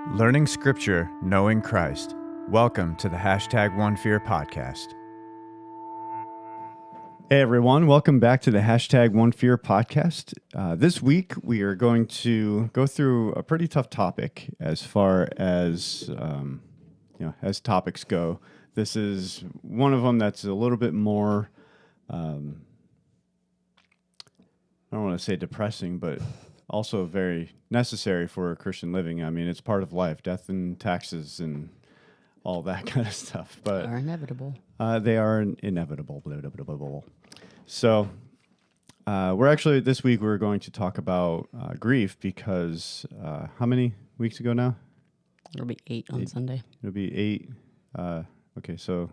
Learning Scripture, Knowing Christ. Welcome to the #OneFear podcast. Hey everyone, welcome back to the #OneFear podcast. This week we are going to go through a pretty tough topic as far as as topics go. This is one of them that's a little bit more, I don't want to say depressing, but also very necessary for Christian living. I mean, it's part of life, death and taxes and all that kind of stuff. But are inevitable. They are inevitable. Blah, blah, blah, blah, blah. So this week we're going to talk about grief because how many weeks ago now? It'll be 8 on Sunday. It'll be 8. Okay, so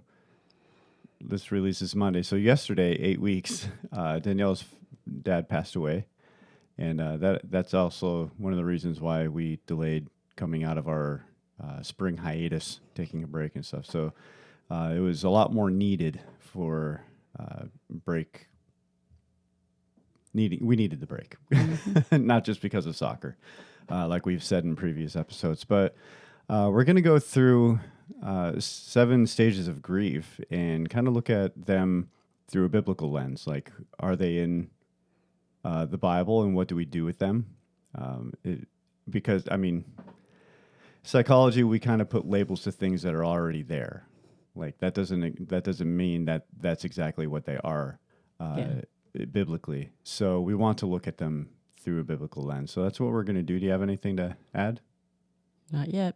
this releases Monday. So yesterday, 8 weeks, Danielle's dad passed away. And that's also one of the reasons why we delayed coming out of our spring hiatus, taking a break and stuff. So it was a lot more needed for break. We needed the break, not just because of soccer, like we've said in previous episodes. But we're going to go through 7 stages of grief and kind of look at them through a biblical lens. Like, are they in the Bible, and what do we do with them? Because, I mean, psychology, we kind of put labels to things that are already there. Like, that doesn't mean that that's exactly what they are biblically. So we want to look at them through a biblical lens. So that's what we're going to do. Do you have anything to add? Not yet.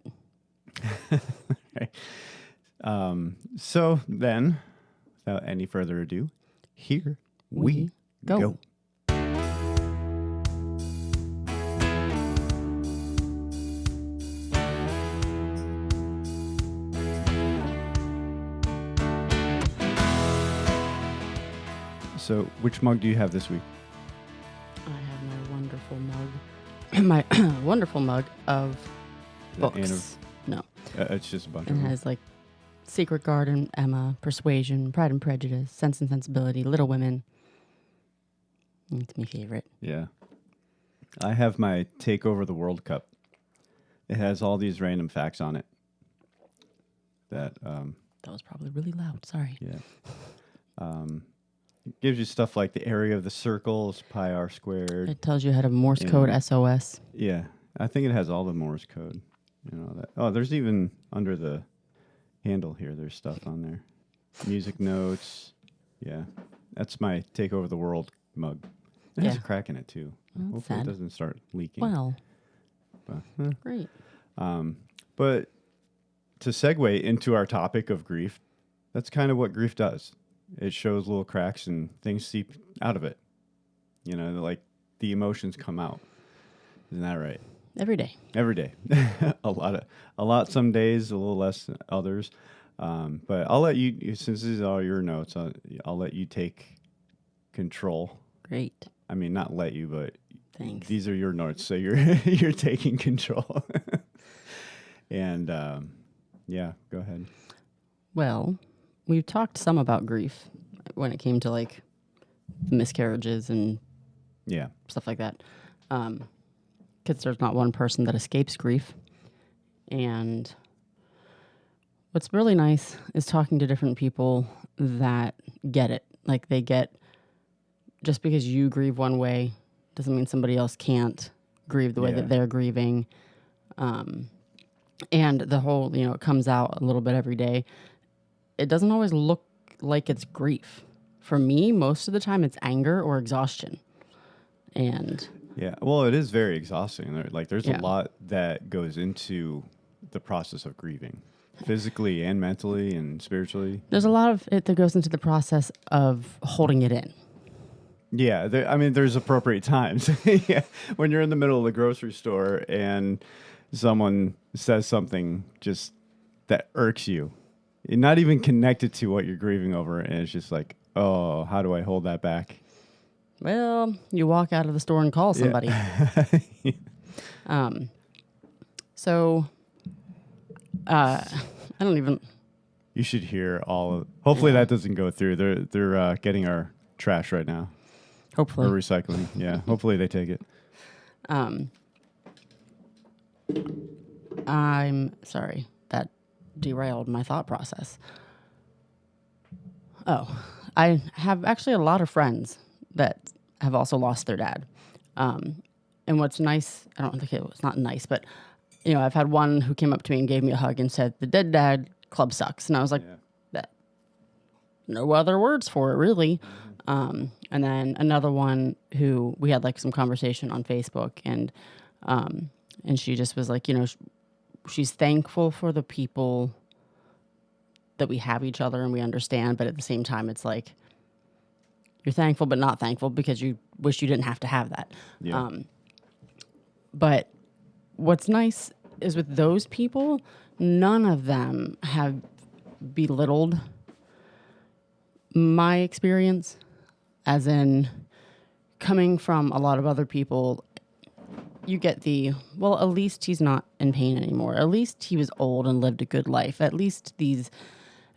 Okay. So then, without any further ado, here we go. So, which mug do you have this week? I have my wonderful mug. My wonderful mug of books. No. It's just a bunch It of them. has like Secret Garden, Emma, Persuasion, Pride and Prejudice, Sense and Sensibility, Little Women. It's my favorite. Yeah. I have my Take Over the World Cup. It has all these random facts on it. That was probably really loud. Sorry. Yeah. It gives you stuff like the area of the circle is pi r squared. It tells you how to Morse code SOS. Yeah. I think it has all the Morse code. You know that. Oh, there's even under the handle here, there's stuff on there. Music notes. Yeah. That's my Take Over the World mug. It has a crack in it too. Well, Hopefully sad. it doesn't start leaking. Well, But, great. But to segue into our topic of grief, that's kind of what grief does. It shows little cracks and things seep out of it. You know, like the emotions come out. Isn't that right? Every day. Every day. a lot some days, a little less than others. But I'll let you, since these are all your notes, I'll let you take control. Great. I mean, not let you, but Thanks. these are your notes, so you're taking control. And yeah, go ahead. Well, we've talked some about grief when it came to like miscarriages and stuff like that. Because there's not one person that escapes grief. And what's really nice is talking to different people that get it. Like they get, just because you grieve one way doesn't mean somebody else can't grieve the way that they're grieving. And the whole, it comes out a little bit every day. It doesn't always look like it's grief. For me, most of the time it's anger or exhaustion. And yeah, well, it is very exhausting. Like there's a Yeah. lot that goes into the process of grieving, physically and mentally and spiritually. there's a lot of it that goes into the process of holding it in. Yeah, there's appropriate times. Yeah, when you're in the middle of the grocery store and someone says something just that irks you, not even connected to what you're grieving over, and it's just like, oh, how do I hold that back? Well, you walk out of the store and call somebody. So, I don't even. You should hear all of. Hopefully that doesn't go through. They're getting our trash right now. Hopefully. Or recycling. Yeah. Hopefully they take it. I'm sorry, that derailed my thought process. Oh, I have actually a lot of friends that have also lost their dad. And what's nice, I don't think it was not nice, but I've had one who came up to me and gave me a hug and said, "The dead dad club sucks." And I was like, that, no other words for it, really. And then another one who we had like some conversation on Facebook, and she just was like, she's thankful for the people that we have each other and we understand, but at the same time, it's like you're thankful but not thankful because you wish you didn't have to have that. Yeah. But what's nice is with those people, none of them have belittled my experience, as in coming from a lot of other people. You get at least he's not in pain anymore. At least he was old and lived a good life. At least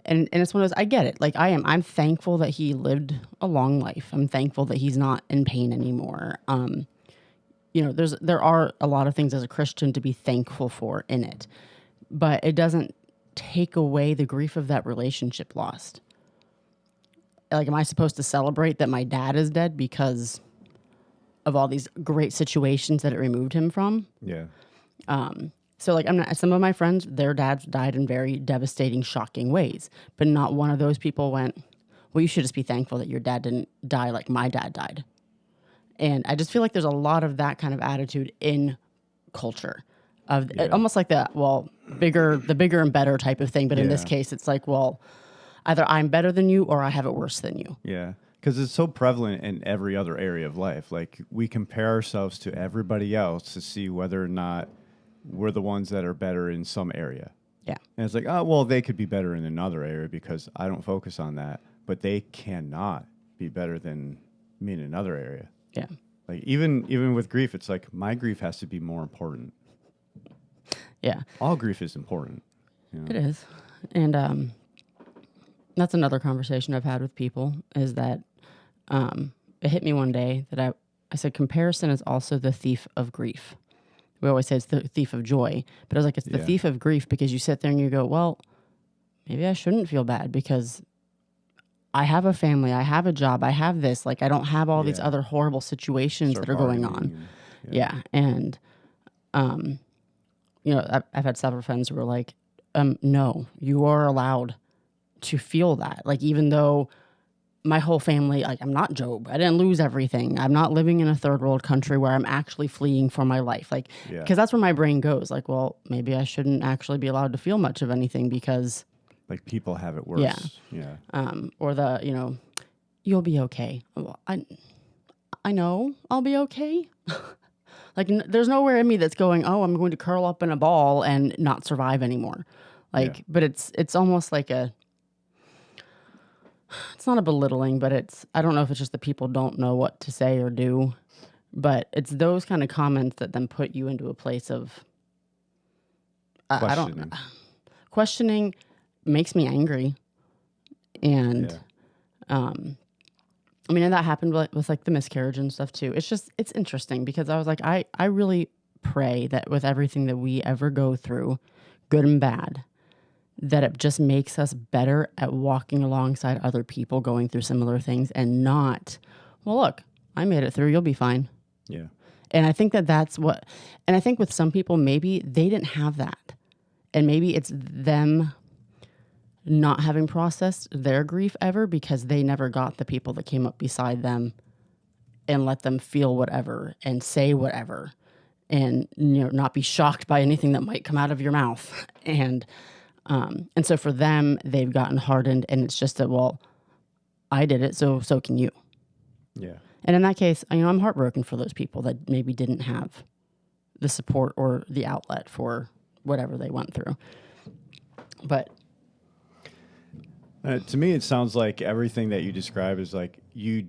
and it's one of those, I get it. Like I'm thankful that he lived a long life. I'm thankful that he's not in pain anymore. There are a lot of things as a Christian to be thankful for in it, but it doesn't take away the grief of that relationship lost. Like, am I supposed to celebrate that my dad is dead because of all these great situations that it removed him from? Yeah. So like some of my friends, their dads died in very devastating, shocking ways, but not one of those people went, "Well, you should just be thankful that your dad didn't die like my dad died." And I just feel like there's a lot of that kind of attitude in culture, of almost like the bigger and better type of thing. But in this case, it's like, well, either I'm better than you or I have it worse than you. Yeah. Because it's so prevalent in every other area of life. Like, we compare ourselves to everybody else to see whether or not we're the ones that are better in some area. Yeah. And it's like, oh, well, they could be better in another area because I don't focus on that. But they cannot be better than me in another area. Yeah. Like, even with grief, it's like my grief has to be more important. Yeah. All grief is important. It is. And that's another conversation I've had with people, is that it hit me one day that I said comparison is also the thief of grief. We always say it's the thief of joy, but I was like, it's the thief of grief, because you sit there and you go, well, maybe I shouldn't feel bad because I have a family, I have a job, I have this. Like, I don't have all these other horrible situations that are going on. And I've had several friends who were like, no, you are allowed to feel that. Like, even though my whole family, like, I'm not Job. I didn't lose everything. I'm not living in a third world country where I'm actually fleeing for my life. Like, because that's where my brain goes. Like, well, maybe I shouldn't actually be allowed to feel much of anything because, like, people have it worse. Or you'll be okay. Well, I know I'll be okay. Like, there's nowhere in me that's going, oh, I'm going to curl up in a ball and not survive anymore. Like, but it's almost like it's not a belittling, but I don't know if it's just that people don't know what to say or do, but it's those kind of comments that then put you into a place of, questioning makes me angry. And, and that happened with like the miscarriage and stuff too. It's interesting because I was like, I really pray that with everything that we ever go through, good and bad, that it just makes us better at walking alongside other people going through similar things, and not, well, look, I made it through, you'll be fine. Yeah. And I think that's what, and I think with some people, maybe they didn't have that. And maybe it's them not having processed their grief ever because they never got the people that came up beside them and let them feel whatever and say whatever and, not be shocked by anything that might come out of your mouth. And so for them, they've gotten hardened, and it's just that, well, I did it, so can you. Yeah. And in that case, I'm heartbroken for those people that maybe didn't have the support or the outlet for whatever they went through. But to me, it sounds like everything that you describe is like you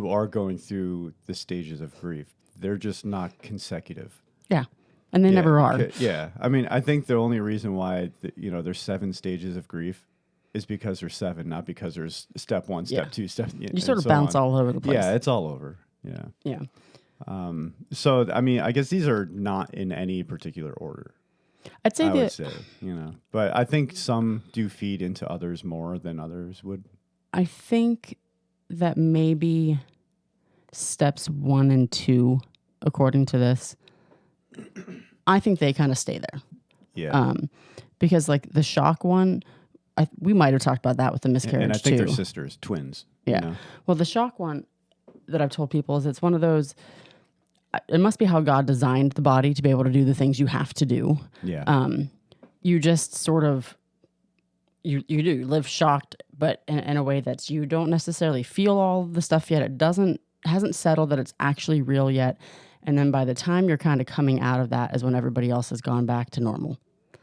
are going through the stages of grief. They're just not consecutive. Yeah. And they never are. Yeah. I mean, I think the only reason why, there's 7 stages of grief is because there's 7, not because there's step 1, step 2, step... You sort of bounce all over the place. Yeah, it's all over. Yeah. Yeah. So, I mean, I guess these are not in any particular order. I'd say I would say, but I think some do feed into others more than others would. I think that maybe steps 1 and 2, according to this, I think they kind of stay there. Yeah. Because like the shock one, we might have talked about that with the miscarriage and I think too. they're sisters, twins. Yeah. Well, the shock one that I've told people is it's one of those. It must be how God designed the body to be able to do the things you have to do. Yeah. You just sort of you do live shocked, but in a way that's you don't necessarily feel all the stuff yet. It hasn't settled that it's actually real yet. And then by the time you're kind of coming out of that is when everybody else has gone back to normal.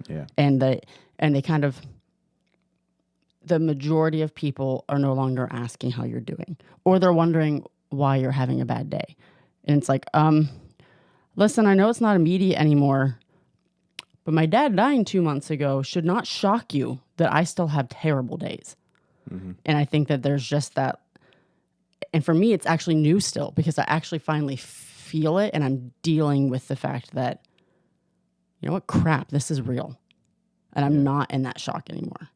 Yeah. And they kind of, the majority of people are no longer asking how you're doing, or they're wondering why you're having a bad day. And it's like, listen, I know it's not immediate anymore, but my dad dying 2 months ago should not shock you that I still have terrible days. Mm-hmm. And I think that there's just that. And for me, it's actually new still because I actually finally feel it, and I'm dealing with the fact that, you know what, crap, this is real. And I'm not in that shock anymore.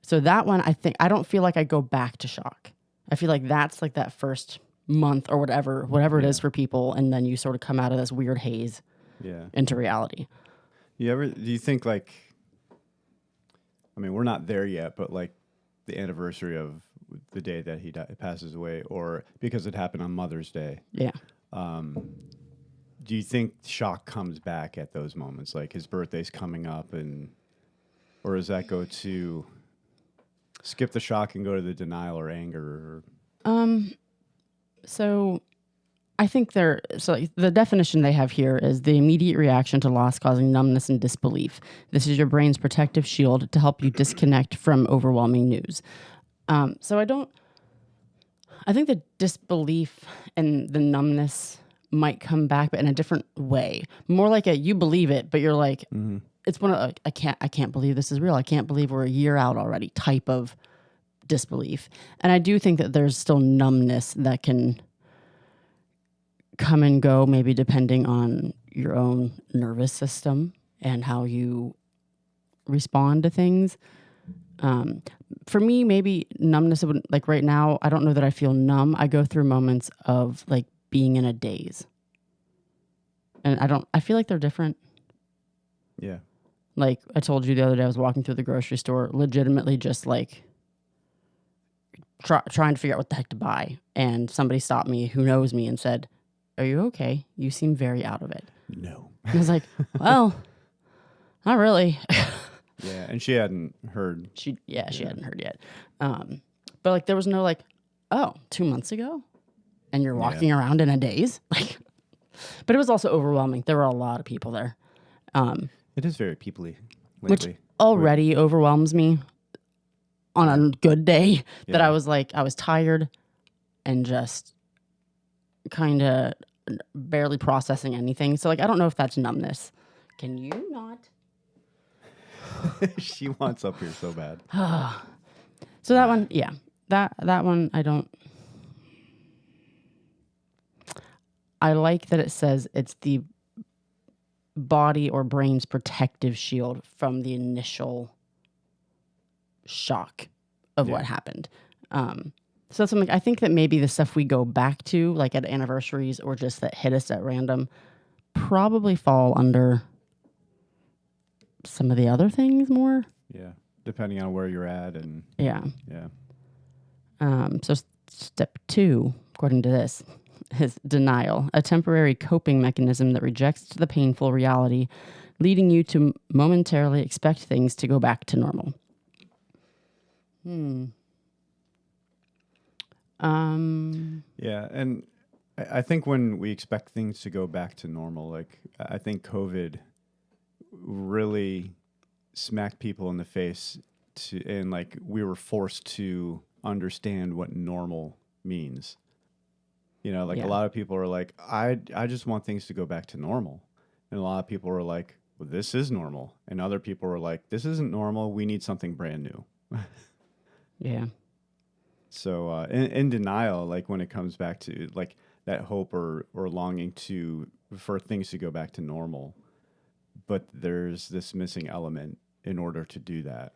So that one, I don't feel like I go back to shock. I feel like that's like that first month or whatever it is for people. And then you sort of come out of this weird haze into reality. Do you think like, I mean, we're not there yet, but like the anniversary of the day that he passes away, or because it happened on Mother's Day. Yeah. Do you think shock comes back at those moments? Like his birthday's coming up or does that go to skip the shock and go to the denial or anger? So I think the definition they have here is the immediate reaction to loss causing numbness and disbelief. This is your brain's protective shield to help you disconnect from overwhelming news. So I think the disbelief and the numbness might come back, but in a different way. More like you believe it, but you're like, it's one of I can't believe this is real. I can't believe we're a year out already type of disbelief. And I do think that there's still numbness that can come and go, maybe depending on your own nervous system and how you respond to things. For me, maybe numbness would, like right now, I don't know that I feel numb. I go through moments of like being in a daze. And I feel like they're different. Yeah. Like I told you the other day, I was walking through the grocery store, legitimately just like trying to figure out what the heck to buy. And somebody stopped me who knows me and said, "Are you okay? You seem very out of it." No. And I was like, well, not really. Yeah, and she hadn't heard. She hadn't heard yet. But like there was no like, oh, 2 months ago? And you're walking around in a daze? Like, but it was also overwhelming. There were a lot of people there. It is very people-y Which lately. already overwhelms me on a good day that I was like, I was tired and just kind of barely processing anything. So like, I don't know if that's numbness. Can you not? She wants up here so bad. So that one, that one, I like that it says it's the body or brain's protective shield from the initial shock of what happened. So that's something I think that maybe the stuff we go back to, like at anniversaries or just that hit us at random, probably fall under some of the other things more. Yeah, depending on where you're at and yeah. Yeah. So step 2, according to this, is denial, a temporary coping mechanism that rejects the painful reality, leading you to momentarily expect things to go back to normal. Yeah, and I think when we expect things to go back to normal, like I think COVID really smacked people in the face and like we were forced to understand what normal means. You know, like a lot of people are like, I just want things to go back to normal. And a lot of people are like, well, this is normal. And other people are like, this isn't normal. We need something brand new. Yeah. So in denial, like when it comes back to like that hope or longing for things to go back to normal. but there's this missing element in order to do that.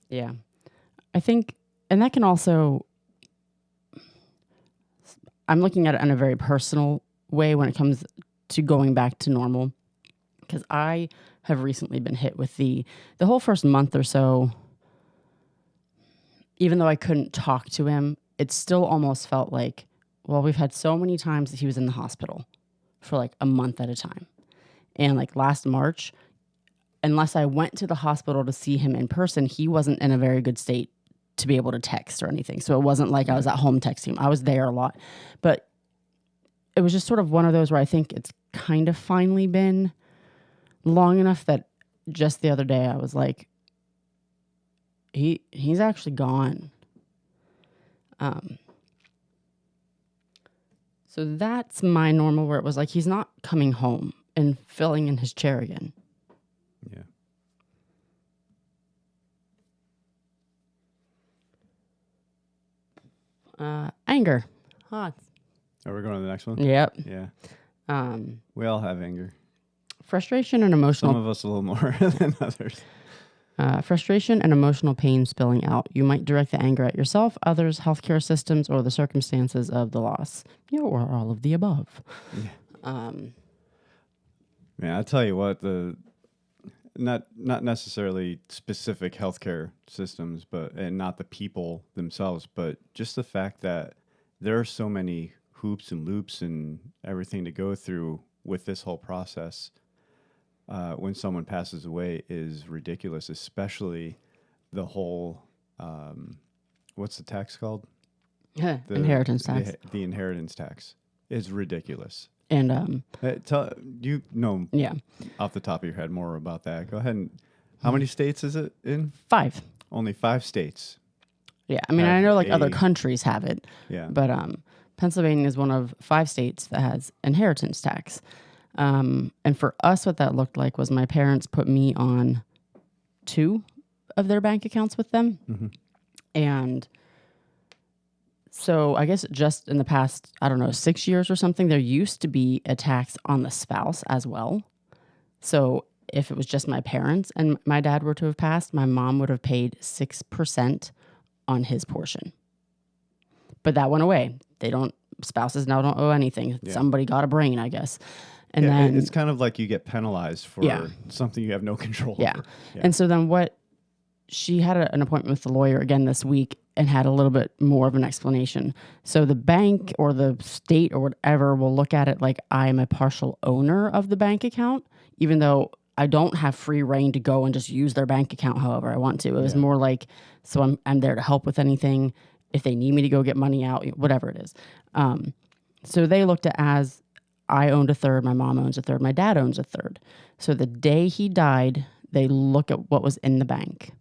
Yeah. I think, and that can also, I'm looking at it in a very personal way when it comes to going back to normal, because I have recently been hit with the whole first month or so. Even though I couldn't talk to him, it still almost felt like, well, we've had so many times that he was in the hospital for like a month at a time. And like last March, unless I went to the hospital to see him in person, he wasn't in a very good state to be able to text or anything. So it wasn't like I was at home texting him. I was there a lot. But it was just sort of one of those where I think it's kind of finally been long enough that just the other day I was like, he's actually gone. So that's my normal, where it was like he's not coming home and filling in his chair again. Anger. Are we going to the next one? Yep. Yeah. We all have anger. Frustration and emotional. Some of us a little more than others. Frustration and emotional pain spilling out. You might direct the anger at yourself, others, healthcare systems, or the circumstances of the loss. Or all of the above. Yeah. Man, I tell you what, not necessarily specific healthcare systems, and not the people themselves, but just the fact that there are so many hoops and loops and everything to go through with this whole process. When someone passes away is ridiculous, especially the whole, what's the tax called? Inheritance tax. The inheritance tax is ridiculous. And You know, yeah, off the top of your head more about that. Go ahead. And how many states is it in? 5. Only 5 states. Yeah, I mean, I know like other countries have it. Yeah. But Pennsylvania is one of 5 states that has inheritance tax. And for us, what that looked like was my parents put me on 2 of their bank accounts with them. Mm-hmm. And so I guess just in the past, 6 years or something, there used to be a tax on the spouse as well. So if it was just my parents and my dad were to have passed, my mom would have paid 6% on his portion. But that went away. Spouses now don't owe anything. Yeah. Somebody got a brain, I guess. And then it's kind of like you get penalized for something you have no control over. Yeah. And so then she had an appointment with the lawyer again this week and had a little bit more of an explanation. So the bank or the state or whatever will look at it like I'm a partial owner of the bank account, even though I don't have free reign to go and just use their bank account however I want to. It was more like, so I'm there to help with anything. If they need me to go get money out, whatever it is. So they looked at as I owned a third, my mom owns a third, my dad owns a third. So the day he died, they look at what was in the bank.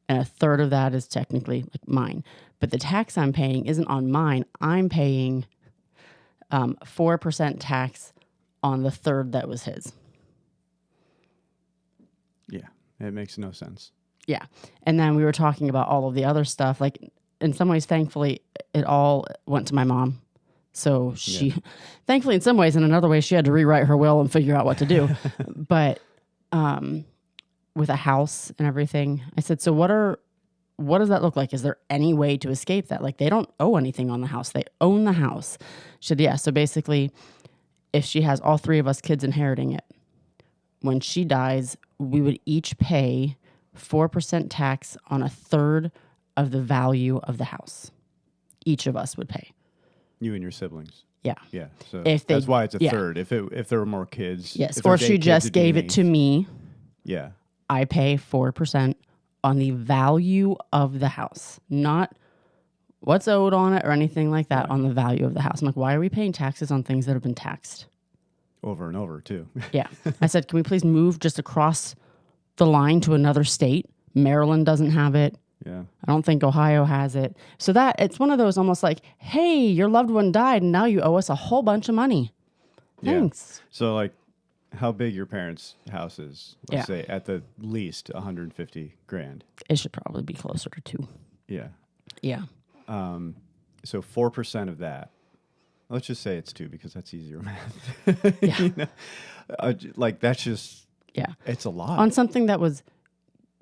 And a third of that is technically like mine. But the tax I'm paying isn't on mine. I'm paying 4% tax on the third that was his. Yeah, it makes no sense. Yeah. And then we were talking about all of the other stuff. Like, in some ways, thankfully, it all went to my mom. So she, thankfully, in some ways, in another way, she had to rewrite her will and figure out what to do. But with a house and everything, I said, so what does that look like? Is there any way to escape that? Like, they don't owe anything on the house. They own the house. She said, yeah. So basically, if she has all 3 of us kids inheriting it, when she dies, we would each pay 4% tax on a third of the value of the house. Each of us would pay. You and your siblings. Yeah. Yeah. So that's why it's a third. If there were more kids. Yes. Or if she just gave it to me. Yeah. I pay 4% on the value of the house, not what's owed on it or anything like that, on the value of the house. I'm like, why are we paying taxes on things that have been taxed? Over and over, too. Yeah. I said, can we please move just across the line to another state? Maryland doesn't have it. Yeah. I don't think Ohio has it. So it's one of those almost like, hey, your loved one died and now you owe us a whole bunch of money. Thanks. Yeah. So like how big your parents' house is, let's say at the least $150,000. It should probably be closer to 2. Yeah. Yeah. So 4% of that, let's just say it's 2 because that's easier math. Yeah. Like that's just Yeah. It's a lot. On something that was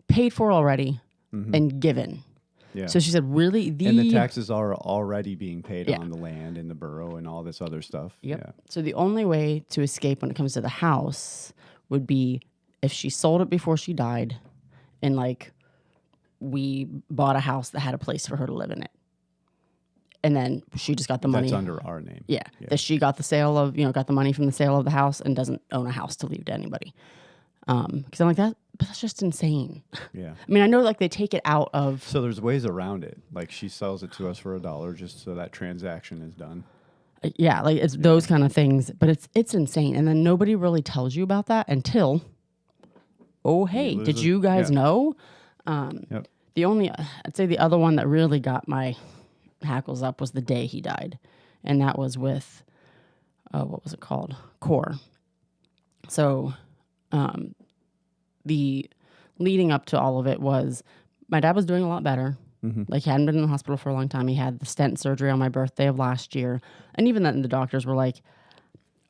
paid for already and given. Yeah. So she said, really? And the taxes are already being paid on the land and the borough and all this other stuff. Yep. Yeah. So the only way to escape when it comes to the house would be if she sold it before she died and like we bought a house that had a place for her to live in it. And then she just got the money. That's under our name. Yeah. That she got the sale of, got the money from the sale of the house and doesn't own a house to leave to anybody. Because I'm like, but that's just insane. Yeah. I mean, I know like they take it out of. So there's ways around it. Like she sells it to us for $1 just so that transaction is done. Yeah. Like it's those kind of things, but it's insane. And then nobody really tells you about that until, oh, hey, did you guys know? Yep. I'd say the other one that really got my hackles up was the day he died. And that was with, what was it called? Core. So, the leading up to all of it was my dad was doing a lot better. Like he hadn't been in the hospital for a long time. He had the stent surgery on my birthday of last year. And even then the doctors were like,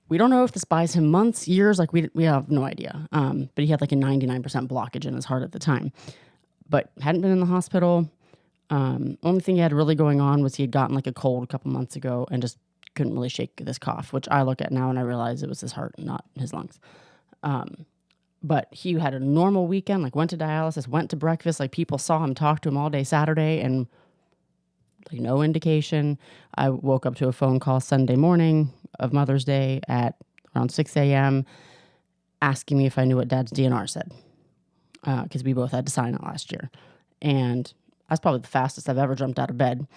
we don't know if this buys him months, years. Like we have no idea. But he had like a 99% blockage in his heart at the time, but hadn't been in the hospital. Only thing he had really going on was he had gotten like a cold a couple months ago and just couldn't really shake this cough, which I look at now and I realize it was his heart, not his lungs. But he had a normal weekend, like went to dialysis, went to breakfast, like people saw him, talk to him all day Saturday and like no indication. I woke up to a phone call Sunday morning of Mother's Day at around 6 a.m. asking me if I knew what Dad's DNR said. Because we both had to sign it last year. And I was probably the fastest I've ever jumped out of bed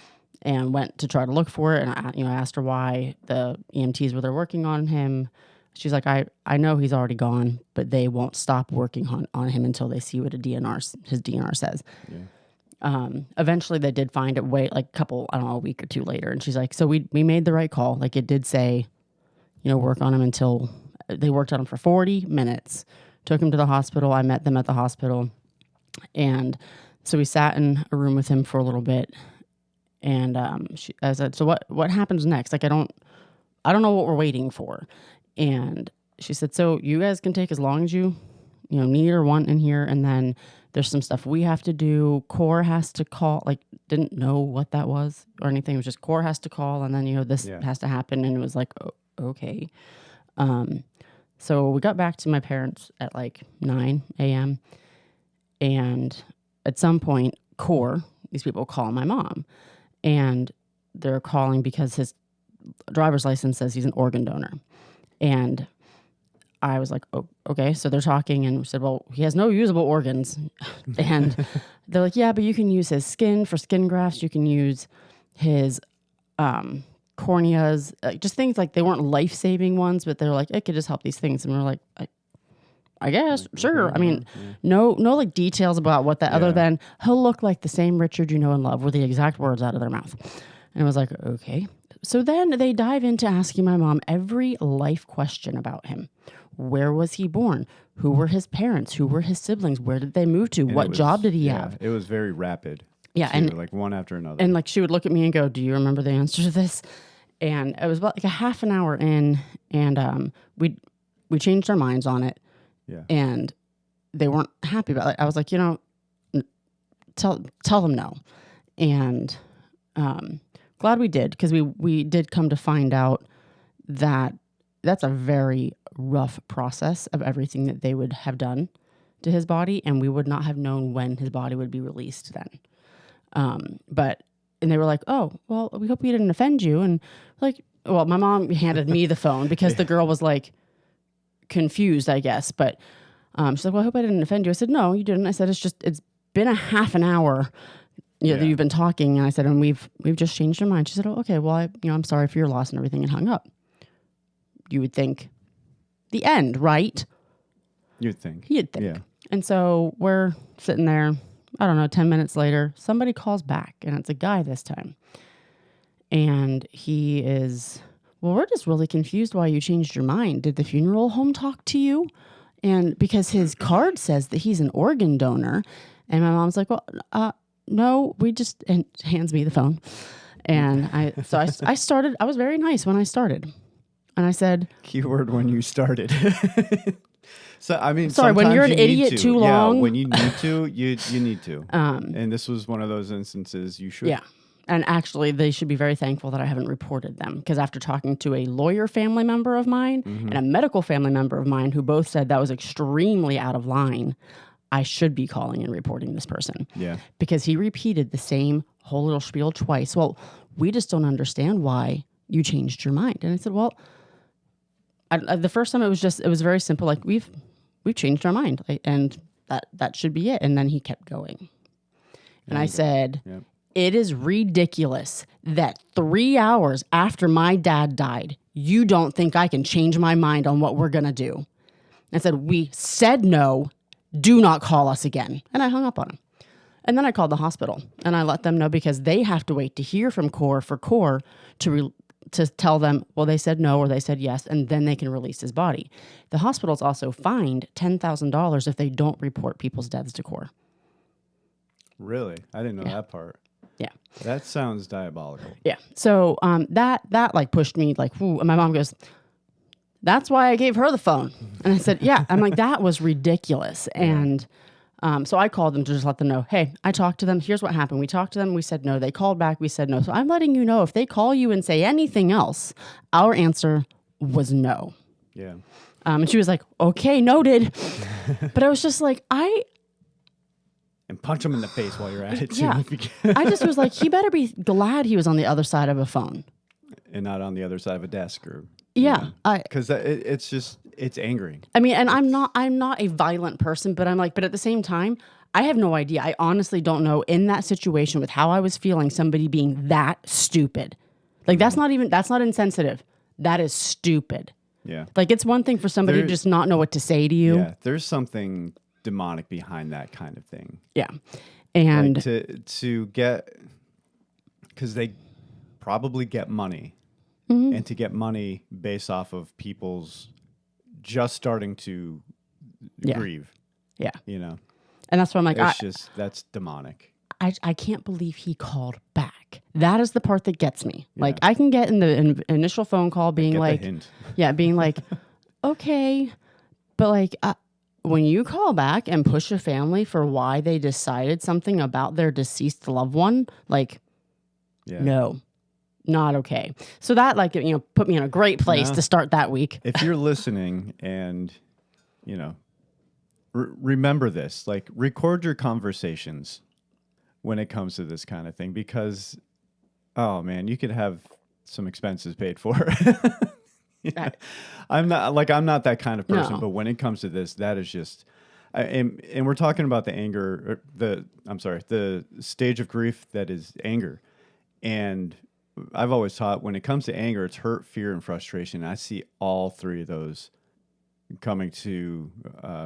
and went to try to look for it. And I asked her why the EMTs were there working on him. She's like, I know he's already gone, but they won't stop working on him until they see what his DNR says. Yeah. Eventually they did find it a week or two later. And she's like, so we made the right call. Like it did say, work on him until they worked on him for 40 minutes, took him to the hospital. I met them at the hospital. And so we sat in a room with him for a little bit. And I said, so what happens next? Like, I don't know what we're waiting for. And she said, so you guys can take as long as you need or want in here. And then there's some stuff we have to do. Core has to call, like, didn't know what that was or anything. It was just Core has to call. And then, this has to happen. And it was like, oh, okay. So we got back to my parents at like 9 a.m. And at some point, Core, these people call my mom. And they're calling because his driver's license says he's an organ donor. And I was like, oh, okay. So they're talking and we said, well, he has no usable organs. And they're like, yeah, but you can use his skin for skin grafts. You can use his corneas, just things like they weren't life-saving ones, but they're like, it could just help these things. And we're like, I guess, sure. I mean, no like details about what that other than he'll look like the same Richard you know and love were the exact words out of their mouth. And I was like, okay. So then they dive into asking my mom every life question about him. Where was he born? Who were his parents? Who were his siblings? Where did they move to? What job did he have? It was very rapid. Yeah. And like one after another. And like she would look at me and go, do you remember the answer to this? And it was about like a half an hour in and we changed our minds on it. Yeah. And they weren't happy about it. I was like, tell them no. And glad we did, because we did come to find out that that's a very rough process of everything that they would have done to his body, and we would not have known when his body would be released then. And they were like, oh, well, we hope we didn't offend you. And like, well, my mom handed me the phone because the girl was like confused, I guess. But she's like, well, I hope I didn't offend you. I said, no, you didn't. I said, it's been a half an hour that you've been talking. And I said, and we've just changed our mind. She said, oh, okay, well, I'm sorry for your loss and everything, and hung up. You would think the end, right? You'd think. Yeah. And so we're sitting there, I don't know, 10 minutes later, somebody calls back, and it's a guy this time. And he is, well, we're just really confused why you changed your mind. Did the funeral home talk to you? And because his card says that he's an organ donor. And my mom's like, well, no, and hands me the phone. And I started, I was very nice when I started. And I said, keyword when you started. So I mean, sorry, when you're an idiot too long. Yeah, when you need to, you need to. And this was one of those instances you should. Yeah. And actually, they should be very thankful that I haven't reported them, because after talking to a lawyer family member of mine and a medical family member of mine who both said that was extremely out of line, I should be calling and reporting this person. Yeah. Because he repeated the same whole little spiel twice. Well, we just don't understand why you changed your mind. And I said, well, the first time it was very simple. Like we've changed our mind, and that should be it. And then he kept going. And I said, it is ridiculous that 3 hours after my dad died, you don't think I can change my mind on what we're going to do. I said, we said no, do not call us again. And I hung up on him. And then I called the hospital and I let them know, because they have to wait to hear from CORE for CORE to tell them, well, they said no or they said yes, and then they can release his body. The hospital's also fined $10,000 if they don't report people's deaths to CORE. Really? I didn't know that part. Yeah. That sounds diabolical. Yeah. So that like pushed me like, whoo. And my mom goes, that's why I gave her the phone. And I said, yeah. I'm like, that was ridiculous. And so I called them to just let them know, hey, I talked to them. Here's what happened. We talked to them. We said no. They called back. We said no. So I'm letting you know, if they call you and say anything else, our answer was no. Yeah. And she was like, okay, noted. But I was just like, And punch him in the face while you're at it, too. Yeah. I just was like, he better be glad he was on the other side of a phone. And not on the other side of a desk. Yeah. Because it's angering. I mean, and I'm not a violent person, but I'm like, but at the same time, I have no idea. I honestly don't know, in that situation with how I was feeling, somebody being that stupid. Like, that's not insensitive. That is stupid. Yeah. Like, it's one thing for somebody to just not know what to say to you. Yeah. There's something demonic behind that kind of thing. Yeah. And like to get, because they probably get money, and to get money based off of people's just starting to grieve. Yeah. You know? And that's why I'm like, that's demonic. I can't believe he called back. That is the part that gets me. Yeah. Like, I can get in the initial phone call being like, being like, okay, but like, when you call back and push a family for why they decided something about their deceased loved one, like, no, not okay. So that, like, put me in a great place to start that week. If you're listening and, remember this, like, record your conversations when it comes to this kind of thing, because, oh man, you could have some expenses paid for. I'm not that kind of person, but when it comes to this, that is just, and we're talking about the stage of grief that is anger. And I've always taught, when it comes to anger, it's hurt, fear, and frustration. I see all three of those coming to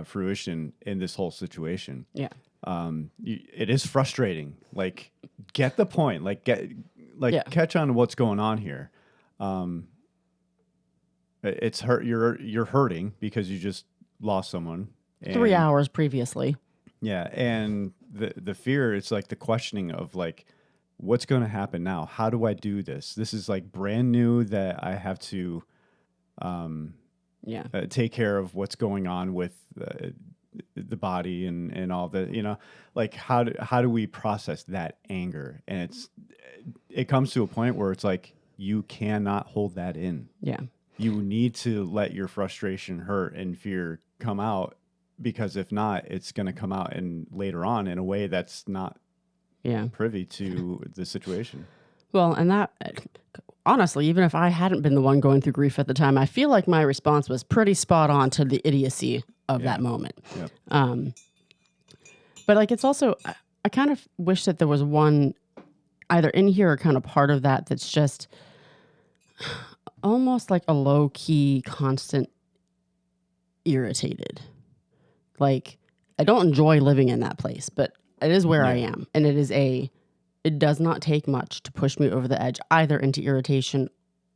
fruition in this whole situation. Yeah. It is frustrating. Like, get the point. Like, catch on to what's going on here. It's hurt. You're hurting because you just lost someone. 3 hours previously. Yeah, and the fear, it's like the questioning of, like, what's going to happen now? How do I do this? This is like brand new that I have to take care of what's going on with the body and all the, like, how do we process that anger? And it comes to a point where it's like, you cannot hold that in. Yeah. You need to let your frustration, hurt, and fear come out, because if not, it's going to come out later on in a way that's not privy to the situation. Well, and that, honestly, even if I hadn't been the one going through grief at the time, I feel like my response was pretty spot on to the idiocy of that moment. Yep. But like, it's also, I kind of wish that there was one either in here or kind of part of that's just almost like a low-key, constant irritated. Like, I don't enjoy living in that place, but it is where I am. And it does not take much to push me over the edge, either into irritation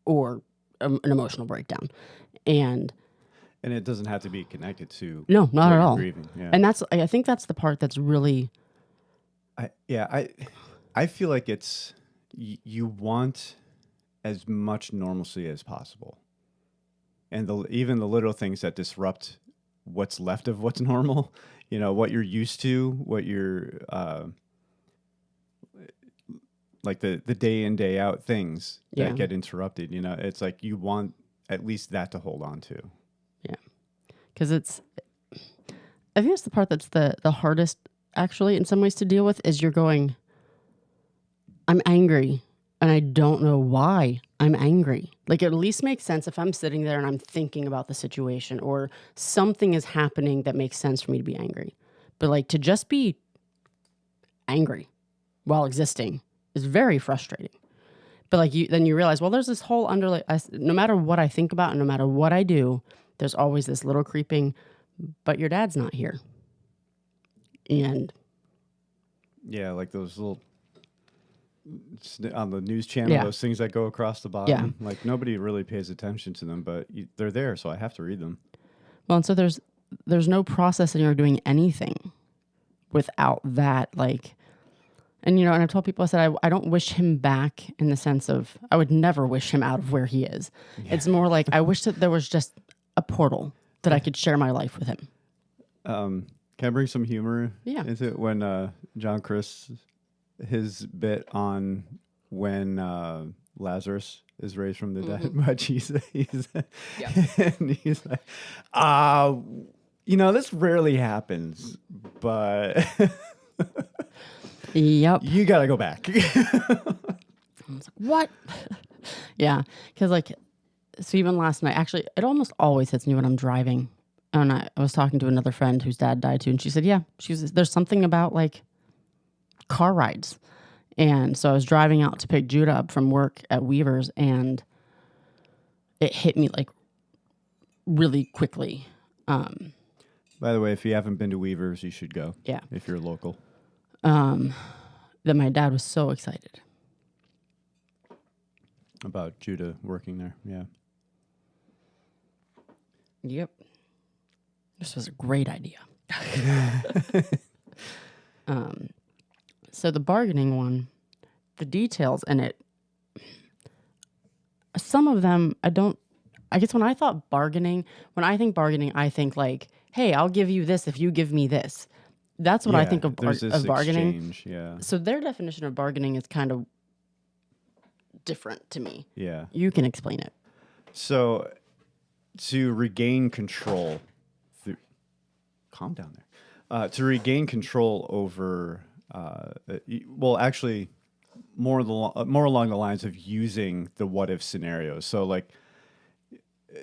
or an emotional breakdown. And it doesn't have to be connected to... No, not at all. Grieving. Yeah. And I think that's the part that's really... I feel like it's... You want as much normalcy as possible. And even the little things that disrupt what's left of what's normal, you know, what you're used to, what you're like the day in, day out things that get interrupted. You know, it's like you want at least that to hold on to. Yeah. Because I think it's the part that's the hardest, actually, in some ways to deal with, is you're going, I'm angry, and I don't know why I'm angry. Like, it at least makes sense if I'm sitting there and I'm thinking about the situation or something is happening that makes sense for me to be angry. But, like, to just be angry while existing is very frustrating. But, like, then you realize, well, there's this whole no matter what I think about and no matter what I do, there's always this little creeping, but your dad's not here. And yeah, like those little on the news channel, those things that go across the bottom. Yeah. Like nobody really pays attention to them, but they're there, so I have to read them. Well, and so there's no process in your doing anything without that, like. And, you know, and I've told people, I said, I don't wish him back in the sense of, I would never wish him out of where he is. Yeah. It's more like, I wish that there was just a portal that I could share my life with him. Can I bring some humor into it? When John Chris, his bit on when Lazarus is raised from the dead by Jesus, and he's like, you know, this rarely happens, but... Yep. You got to go back. What? Yeah. Because, like, so even last night, actually, it almost always hits me when I'm driving. And I was talking to another friend whose dad died too. And she said, yeah, there's something about, like, car rides. And so I was driving out to pick Judah up from work at Weaver's, and it hit me, like, really quickly. By the way, if you haven't been to Weaver's, you should go. Yeah. If you're local. That my dad was so excited about Judah working there. Yeah. Yep. This was a great idea. So the bargaining one, the details in it, some of them I guess when I think bargaining, I think like, hey, I'll give you this if you give me this. That's what I think of bargaining. Exchange, yeah. So their definition of bargaining is kind of different to me. Yeah. You can explain it. So to regain control, calm down there. To regain control over, well, actually, more along the lines of using the what if scenarios. So like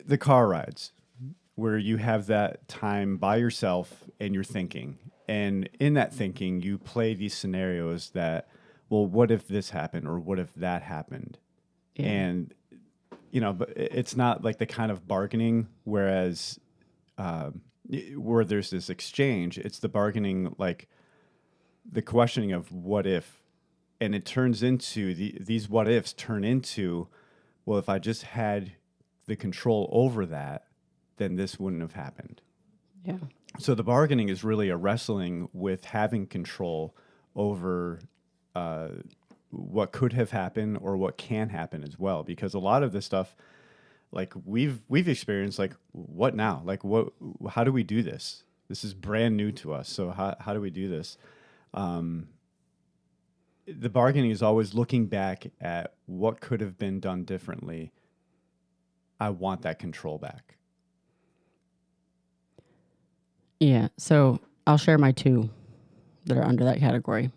the car rides, where you have that time by yourself and you're thinking. And in that thinking, you play these scenarios that, well, what if this happened or what if that happened? Yeah. And, you know, but it's not like the kind of bargaining, whereas where there's this exchange, it's the bargaining, like the questioning of what if. And it turns into, these what ifs turn into, well, if I just had the control over that, then this wouldn't have happened. Yeah. So the bargaining is really a wrestling with having control over what could have happened or what can happen as well. Because a lot of this stuff, like we've experienced, like what now? Like how do we do this? This is brand new to us. So how do we do this? The bargaining is always looking back at what could have been done differently. I want that control back. Yeah, so I'll share my two that are under that category.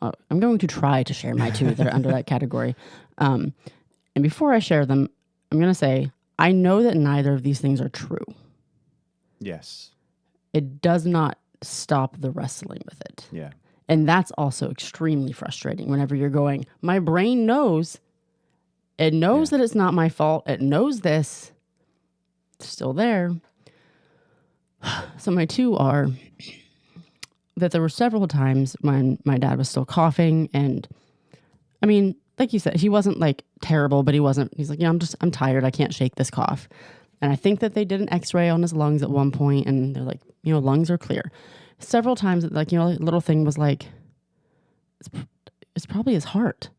I'm going to try to share my two that are under that category. And before I share them, I'm going to say, I know that neither of these things are true. Yes. It does not stop the wrestling with it. Yeah. And that's also extremely frustrating whenever you're going, my brain knows. It knows that it's not my fault. It knows this. It's still there. So my two are that there were several times when my dad was still coughing, and I mean, like you said, he wasn't like terrible, but he's like, yeah, I'm tired. I can't shake this cough. And I think that they did an x-ray on his lungs at one point, and they're like, you know, lungs are clear. Several times, like, you know, a little thing was like, it's probably his heart,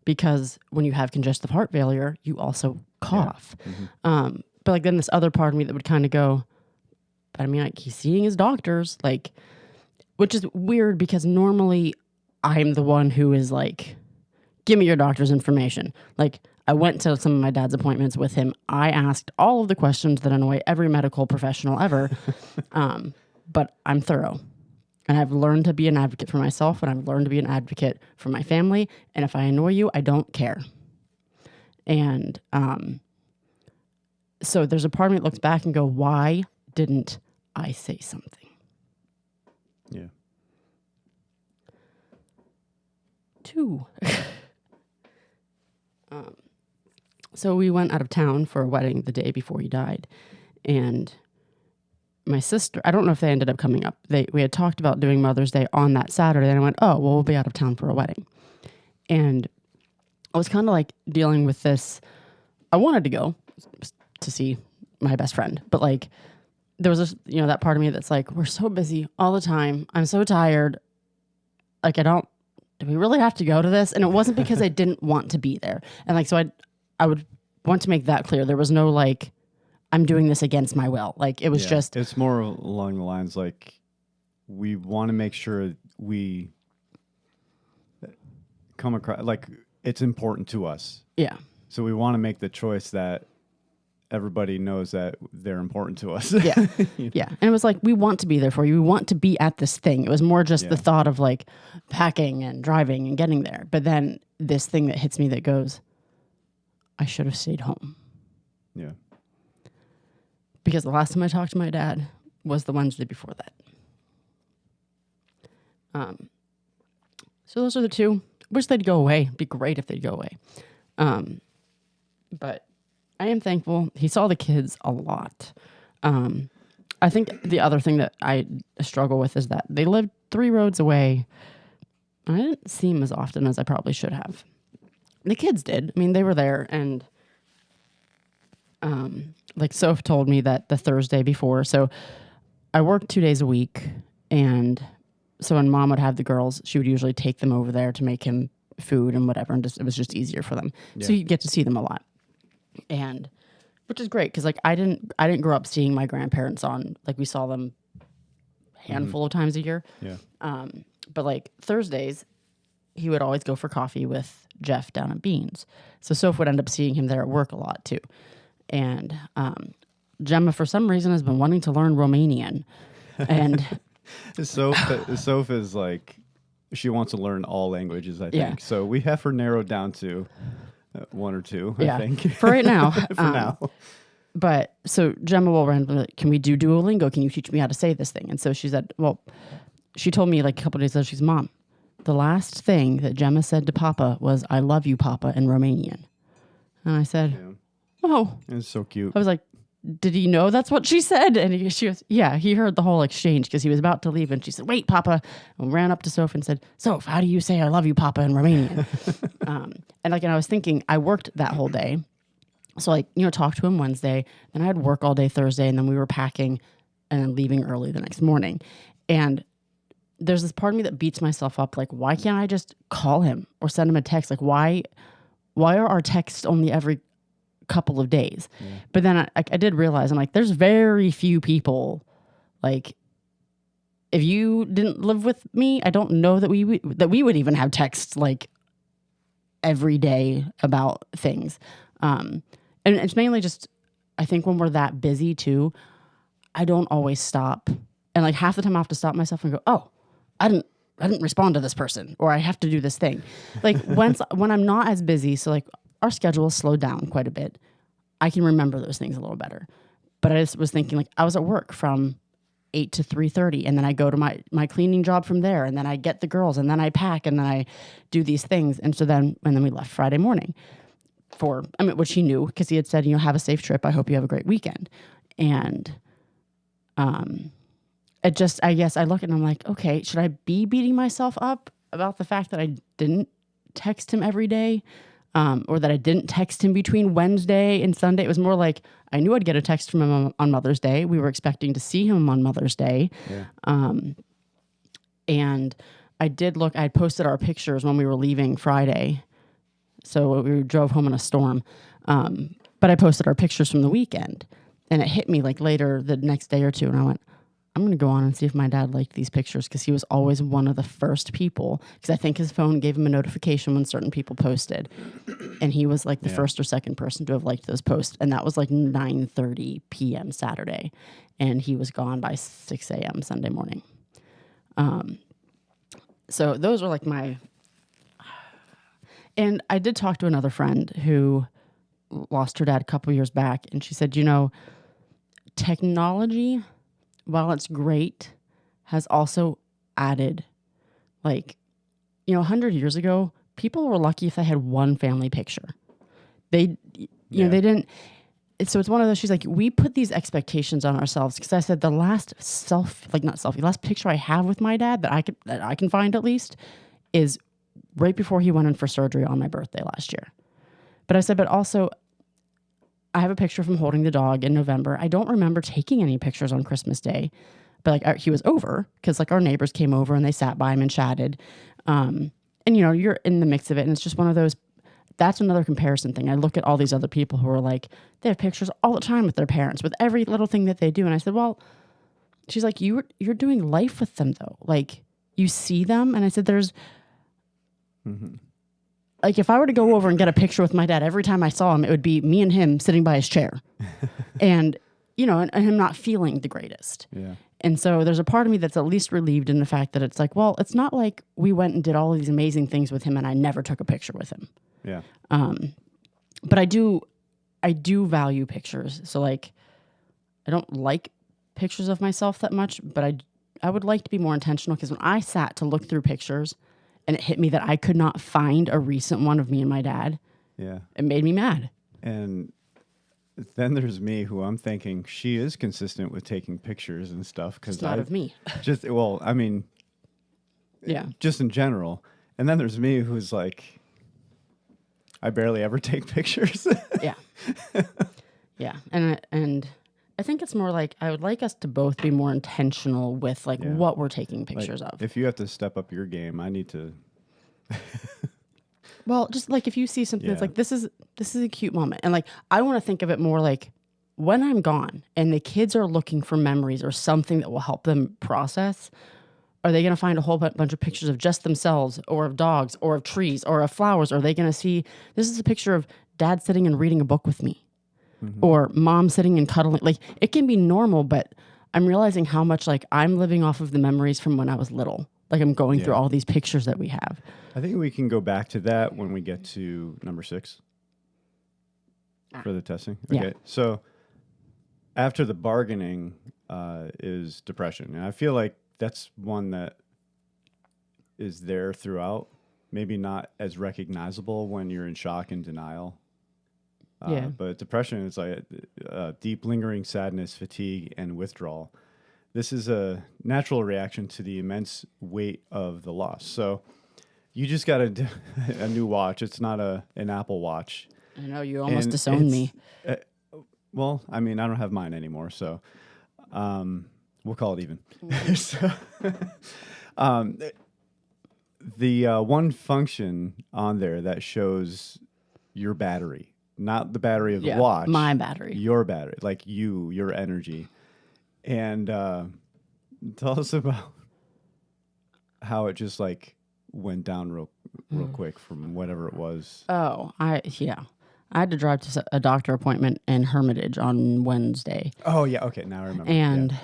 because when you have congestive heart failure, you also cough. Yeah. Mm-hmm. But like then this other part of me that would kind of go, But I mean, like, he's seeing his doctors, like, which is weird because normally I'm the one who is like, give me your doctor's information. Like, I went to some of my dad's appointments with him. I asked all of the questions that annoy every medical professional ever. But I'm thorough. And I've learned to be an advocate for myself, and I've learned to be an advocate for my family. And if I annoy you, I don't care. And so there's a part of me that looks back and go, why didn't I say something? Yeah. 2. So we went out of town for a wedding the day before he died. And my sister, I don't know if they ended up coming up. We had talked about doing Mother's Day on that Saturday. And I went, oh, well, we'll be out of town for a wedding. And I was kind of like dealing with this. I wanted to go to see my best friend, but like there was this, that part of me that's like, we're so busy all the time. I'm so tired. Like, do we really have to go to this? And it wasn't because I didn't want to be there. And like, so I would want to make that clear. There was no like, I'm doing this against my will. Like, it was just. It's more along the lines like, we want to make sure we come across, like, it's important to us. Yeah. So we want to make the choice that everybody knows that they're important to us. Yeah. Yeah. And it was like, we want to be there for you. We want to be at this thing. It was more just the thought of like packing and driving and getting there. But then this thing that hits me that goes, I should have stayed home. Yeah. Because the last time I talked to my dad was the Wednesday before that. So those are the 2. Wish they'd go away. It'd be great if they'd go away. But I am thankful. He saw the kids a lot. I think the other thing that I struggle with is that they lived 3 roads away. I didn't see him as often as I probably should have. The kids did. I mean, they were there, and like Soph told me that the Thursday before. So I worked 2 days a week, and so when Mom would have the girls, she would usually take them over there to make him food and whatever, and it was just easier for them. Yeah. So you get to see them a lot, and which is great because like I didn't grow up seeing my grandparents on, like, we saw them a handful of times a year. Yeah. But like Thursdays, he would always go for coffee with Jeff down at Beans. So Soph would end up seeing him there at work a lot too. And Gemma, for some reason, has been wanting to learn Romanian. And Soph is like, she wants to learn all languages, I think. Yeah. So we have her narrowed down to 1 or 2, I think. For right now. For now. But so Gemma will randomly like, can we do Duolingo? Can you teach me how to say this thing? And so she said, well, she told me like a couple of days later, she's, Mom, the last thing that Gemma said to Papa was, I love you, Papa, in Romanian. And I said, oh. It's so cute. I was like, did he know that's what she said? And she goes, yeah, he heard the whole exchange because he was about to leave. And she said, wait, Papa. And ran up to Soph and said, Soph, how do you say I love you, Papa, in Romanian? And I was thinking, I worked that whole day. So talked to him Wednesday. Then I had work all day Thursday. And then we were packing and then leaving early the next morning. And there's this part of me that beats myself up. Like, why can't I just call him or send him a text? Like, why are our texts only every couple of days? Yeah. But then I did realize, I'm like, there's very few people, like, if you didn't live with me, I don't know that we would even have texts like every day about things. And it's mainly just, I think when we're that busy too, I don't always stop. And like half the time I have to stop myself and go, oh, I didn't respond to this person, or I have to do this thing. Like when I'm not as busy, so like our schedule is slowed down quite a bit, I can remember those things a little better. But I just was thinking, like, I was at work from 8 to 3:30, and then I go to my cleaning job from there, and then I get the girls, and then I pack, and then I do these things. And then we left Friday morning which he knew, because he had said, have a safe trip. I hope you have a great weekend. And it just, I guess I look and I'm like, okay, should I be beating myself up about the fact that I didn't text him every day? Or that I didn't text him between Wednesday and Sunday? It was more like, I knew I'd get a text from him on Mother's Day. We were expecting to see him on Mother's Day. Yeah. And I did look, I had posted our pictures when we were leaving Friday. So we drove home in a storm. But I posted our pictures from the weekend. And it hit me like later the next day or two. And I went, I'm going to go on and see if my dad liked these pictures, because he was always one of the first people, because I think his phone gave him a notification when certain people posted. And he was like the first or second person to have liked those posts. And that was like 9:30 p.m. Saturday. And he was gone by 6 a.m. Sunday morning. So those are like my... And I did talk to another friend who lost her dad a couple years back. And she said, technology, while it's great, has also added, 100 years ago, people were lucky if they had one family picture. They didn't. So it's one of those, she's like, we put these expectations on ourselves, because I said the last last picture I have with my dad that I can find at least is right before he went in for surgery on my birthday last year. But I said, but also, I have a picture of him holding the dog in November. I don't remember taking any pictures on Christmas Day, but he was over, because our neighbors came over and they sat by him and chatted. And you're in the mix of it, and it's just one of those. That's another comparison thing. I look at all these other people who are like, they have pictures all the time with their parents, with every little thing that they do. And I said, well, she's like, you're doing life with them though. You see them. And I said, there's if I were to go over and get a picture with my dad, every time I saw him, it would be me and him sitting by his chair and him not feeling the greatest. Yeah. And so there's a part of me that's at least relieved in the fact that it's like, well, it's not like we went and did all of these amazing things with him and I never took a picture with him. Yeah. But I do value pictures. So I don't like pictures of myself that much, but I would like to be more intentional, because when I sat to look through pictures and it hit me that I could not find a recent one of me and my dad, it made me mad. And then there's me, who I'm thinking she is consistent with taking pictures and stuff. It's not of me. Just in general. And then there's me, who's like, I barely ever take pictures. Yeah. Yeah. And I think it's more like, I would like us to both be more intentional with what we're taking pictures of. If you have to step up your game, I need to. Well, just if you see something that's this is a cute moment. And I want to think of it more like, when I'm gone and the kids are looking for memories or something that will help them process, are they going to find a whole bunch of pictures of just themselves, or of dogs, or of trees, or of flowers? Or are they going to see, this is a picture of dad sitting and reading a book with me, or mom sitting and cuddling? It can be normal, but I'm realizing how much I'm living off of the memories from when I was little. I'm going through all these pictures that we have. I think we can go back to that when we get to number 6 for the testing. Okay. Yeah. So after the bargaining is depression. And I feel like that's one that is there throughout, maybe not as recognizable when you're in shock and denial. But depression is deep lingering sadness, fatigue, and withdrawal. This is a natural reaction to the immense weight of the loss. So you just got a new watch. It's not an Apple Watch. I know, you almost disowned me. Well, I don't have mine anymore, so we'll call it even. So, the one function on there that shows your battery, not the battery of the watch. My battery. Your battery, your energy. And tell us about how it just went down real quick from whatever it was. Oh, I had to drive to a doctor appointment in Hermitage on Wednesday. Oh yeah, okay, now I remember. And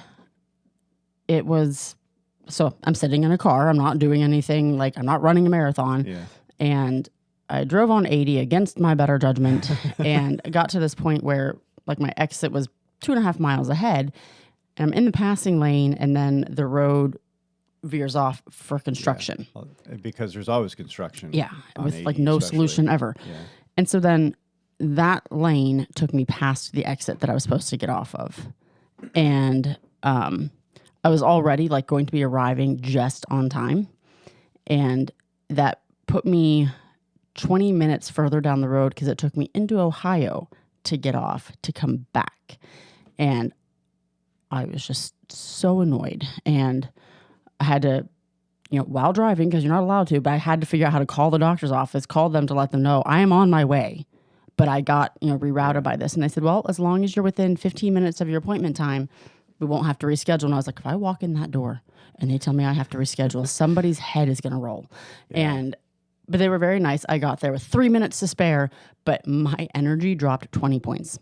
it was, so I'm sitting in a car. I'm not doing anything, I'm not running a marathon. Yeah. And I drove on 80 against my better judgment and got to this point where my exit was 2.5 miles ahead. And I'm in the passing lane, and then the road veers off for construction. Yeah, because there's always construction. Yeah, with no solution ever. Yeah. And so then that lane took me past the exit that I was supposed to get off of. And I was already going to be arriving just on time. And that put me 20 minutes further down the road, because it took me into Ohio to get off to come back. And I was just so annoyed, and I had to, while driving, because you're not allowed to, but I had to figure out how to call the doctor's office, call them to let them know I am on my way, but I got, rerouted by this. And they said, well, as long as you're within 15 minutes of your appointment time, we won't have to reschedule. And I was like, if I walk in that door and they tell me I have to reschedule, somebody's head is going to roll. But they were very nice. I got there with 3 minutes to spare, but my energy dropped 20 points.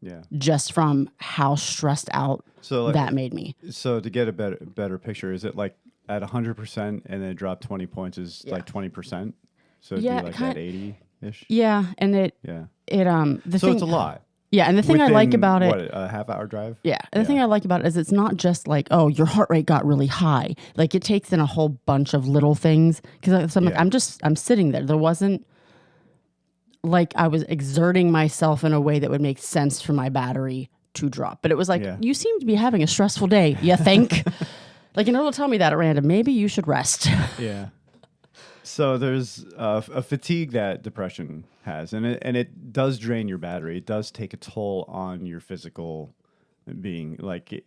Yeah. Just from how stressed out that made me. So to get a better picture, is it like at 100% and then it dropped 20 points is like 20%? So it'd be like at 80-ish? Yeah. And so it's a lot. Yeah. And the thing I like about it, a half-hour drive? Yeah. And the thing I like about it is it's not just like, oh, your heart rate got really high. Like it takes in a whole bunch of little things. Because I'm sitting there. There wasn't like I was exerting myself in a way that would make sense for my battery to drop. But it was like, you seem to be having a stressful day, you think? Like, it'll tell me that at random. Maybe you should rest. Yeah. So there's a fatigue that depression has, and it does drain your battery. It does take a toll on your physical being. Like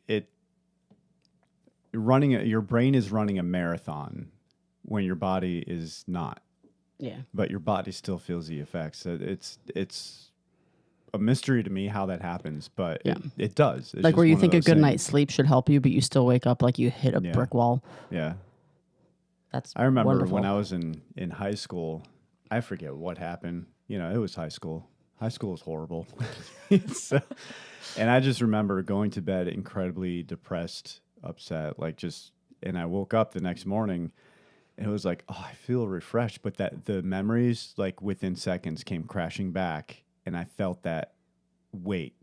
your brain is running a marathon when your body is not. Yeah. But your body still feels the effects. It's a mystery to me how that happens, but it does. It's like where you think a good night's sleep should help you, but you still wake up like you hit a brick wall. Yeah. I remember wonderful. when I was in high school, I forget what happened. It was high school. High school was horrible. And I just remember going to bed incredibly depressed, upset, and I woke up the next morning and it was like, oh, I feel refreshed. But that the memories, like within seconds, came crashing back, and I felt that weight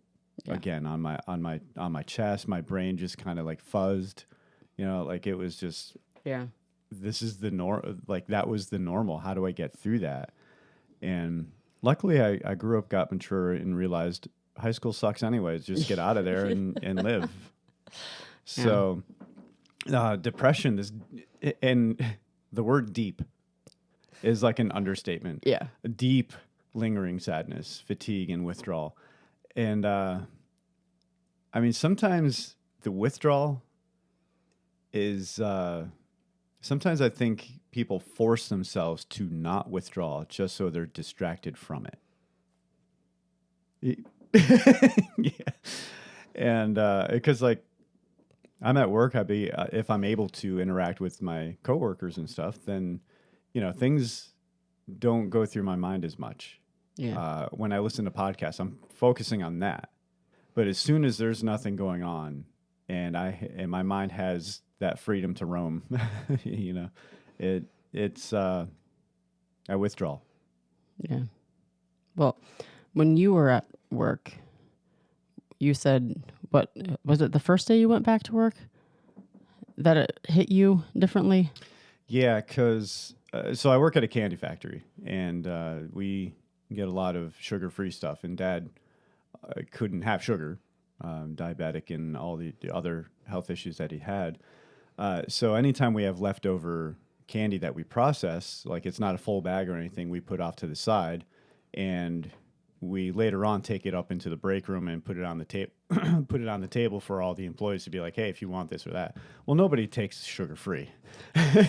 again on my chest. My brain just kind of like fuzzed, like it was just this is the that was the normal. How do I get through that? And luckily I grew up, got mature, and realized high school sucks anyways. Just get out of there and live. So depression and the word deep is like an understatement. Yeah. Deep, lingering sadness, fatigue, and withdrawal. And sometimes the withdrawal is sometimes I think people force themselves to not withdraw just so they're distracted from it. Yeah. And because I'm at work, if I'm able to interact with my coworkers and stuff, then things don't go through my mind as much. Yeah. When I listen to podcasts, I'm focusing on that. But as soon as there's nothing going on, and my mind has that freedom to roam, it's I withdraw. Yeah. Well, when you were at work, you said, what was it, the first day you went back to work that it hit you differently? Yeah, because so I work at a candy factory, and we get a lot of sugar-free stuff, and Dad couldn't have sugar, diabetic, and all the other health issues that he had. So anytime we have leftover candy that we process, like it's not a full bag or anything, we put off to the side, and we later on take it up into the break room and put it on the table for all the employees to be like, hey, if you want this or that. Well, nobody takes sugar-free.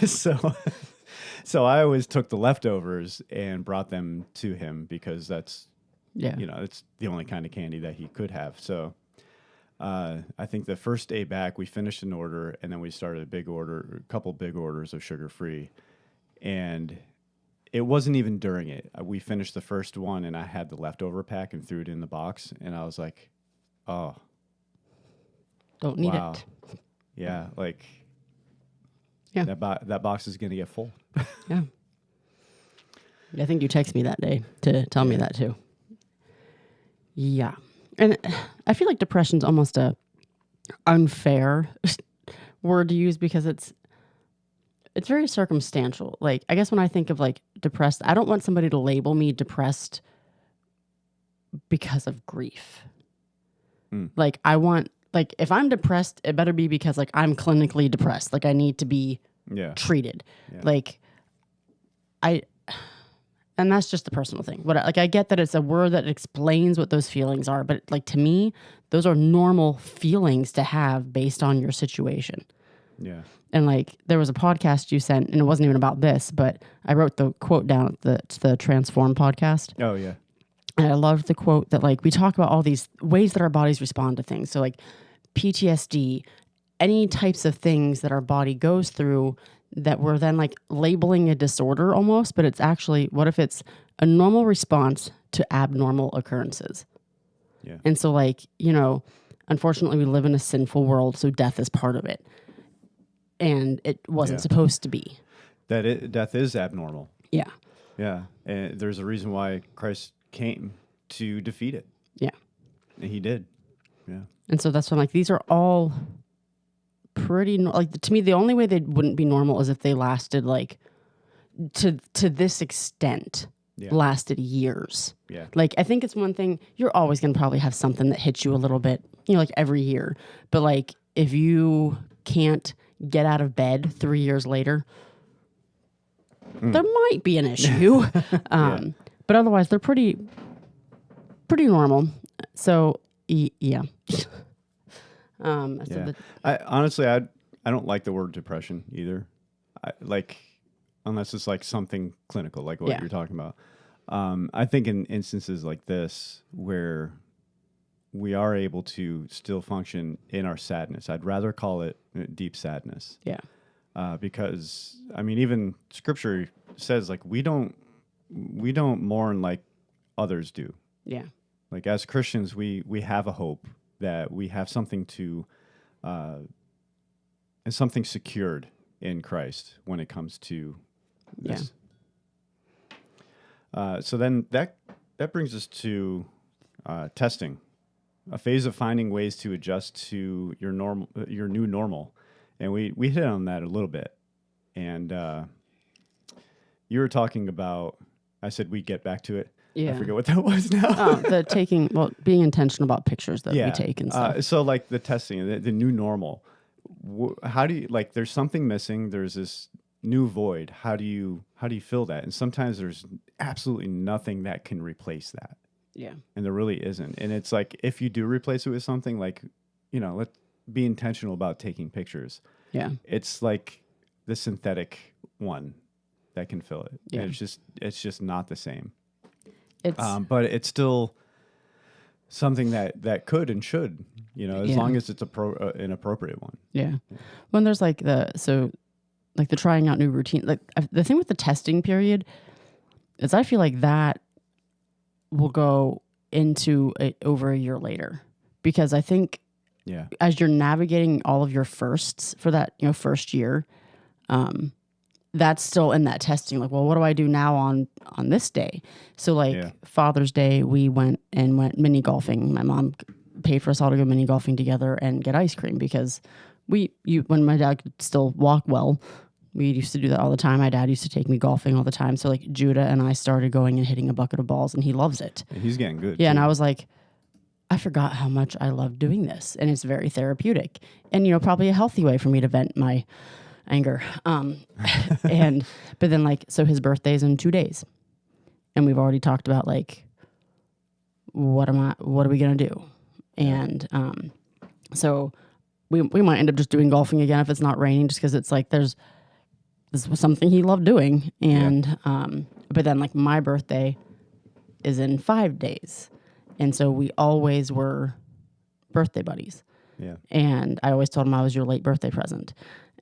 So I always took the leftovers and brought them to him because that's, it's the only kind of candy that he could have. So I think the first day back, we finished an order, and then we started a couple big orders of sugar-free. And it wasn't even during it. We finished the first one, and I had the leftover pack and threw it in the box. And I was like, oh. Don't need it. Yeah, yeah. That box is going to get full. Yeah. I think you texted me that day to tell me that too. Yeah. And I feel like depression's almost a unfair word to use because it's very circumstantial. Like, I guess when I think of depressed, I don't want somebody to label me depressed because of grief. I want, if I'm depressed, it better be because I'm clinically depressed. I need to be treated. Yeah. And that's just a personal thing. I get that it's a word that explains what those feelings are, but to me, those are normal feelings to have based on your situation. Yeah. And there was a podcast you sent, and it wasn't even about this, but I wrote the quote down. It's the Transform podcast. Oh yeah. And I loved the quote that like we talk about all these ways that our bodies respond to things. So like PTSD, any types of things that our body goes through that we're then like labeling a disorder almost, but it's actually, what if it's a normal response to abnormal occurrences? Yeah. And so like, unfortunately we live in a sinful world, so death is part of it. And it wasn't supposed to be. Death is abnormal. Yeah. Yeah. And there's a reason why Christ came to defeat it. Yeah. And he did. Yeah. And so that's when like, these are all pretty, like to me, the only way they wouldn't be normal is if they lasted like to this extent, lasted years. Yeah. Like, I think it's one thing, you're always going to probably have something that hits you a little bit, like every year. But like, if you can't get out of bed 3 years later, there might be an issue. But otherwise, they're pretty normal. So, yeah. Honestly, I don't like the word depression either. Unless it's like something clinical, like what you're talking about. I think in instances like this where we are able to still function in our sadness, I'd rather call it deep sadness. Yeah. Because I mean, even Scripture says like we don't mourn like others do. Yeah. Like as Christians, we have a hope that we have something to, and something secured in Christ when it comes to this. So then that brings us to testing, a phase of finding ways to adjust to your new normal, and we hit on that a little bit. And you were talking about, I said we'd get back to it. Yeah. I forget what that was now. Being intentional about pictures that we take and stuff. So like the testing, the new normal, how do you, like, there's something missing, there's this new void. How do you fill that? And sometimes there's absolutely nothing that can replace that. Yeah. And there really isn't. And it's like, if you do replace it with something, like, let's be intentional about taking pictures. Yeah. It's like the synthetic one that can fill it. Yeah. And it's just not the same. But it's still something that could and should, as long as it's an appropriate one. Yeah. When there's like the trying out new routine, like the thing with the testing period is I feel like that will go into over a year later, because I think as you're navigating all of your firsts for that, first year, that's still in that testing. Like, well, what do I do now on this day? So like Father's Day, we went mini golfing. My mom paid for us all to go mini golfing together and get ice cream, because when my dad could still walk well, we used to do that all the time. My dad used to take me golfing all the time. So like Judah and I started going and hitting a bucket of balls, and he loves it. And he's getting good. Yeah. Too. And I was like, I forgot how much I love doing this, and it's very therapeutic, and probably a healthy way for me to vent my anger. But then like, so his birthday's in 2 days, and we've already talked about like, what are we going to do? And, so we might end up just doing golfing again if it's not raining, just cause it's like, this was something he loved doing. And, but then like my birthday is in 5 days. And so we always were birthday buddies. Yeah. And I always told him I was your late birthday present.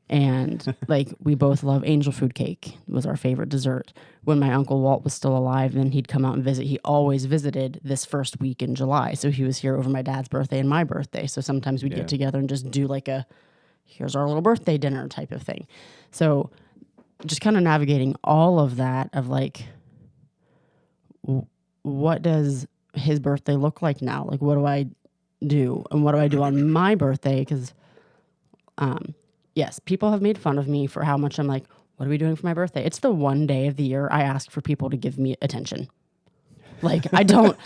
And like, we both love angel food cake. It was our favorite dessert. When my Uncle Walt was still alive and he'd come out and visit, he always visited this first week in July. So he was here over my dad's birthday and my birthday. So sometimes we'd get together and just do like here's our little birthday dinner type of thing. So just kind of navigating all of that of like, what does his birthday look like now? Like, what do I do? And what do I do on my birthday? Because, yes, people have made fun of me for how much I'm like, what are we doing for my birthday? It's the one day of the year I ask for people to give me attention. Like, I don't,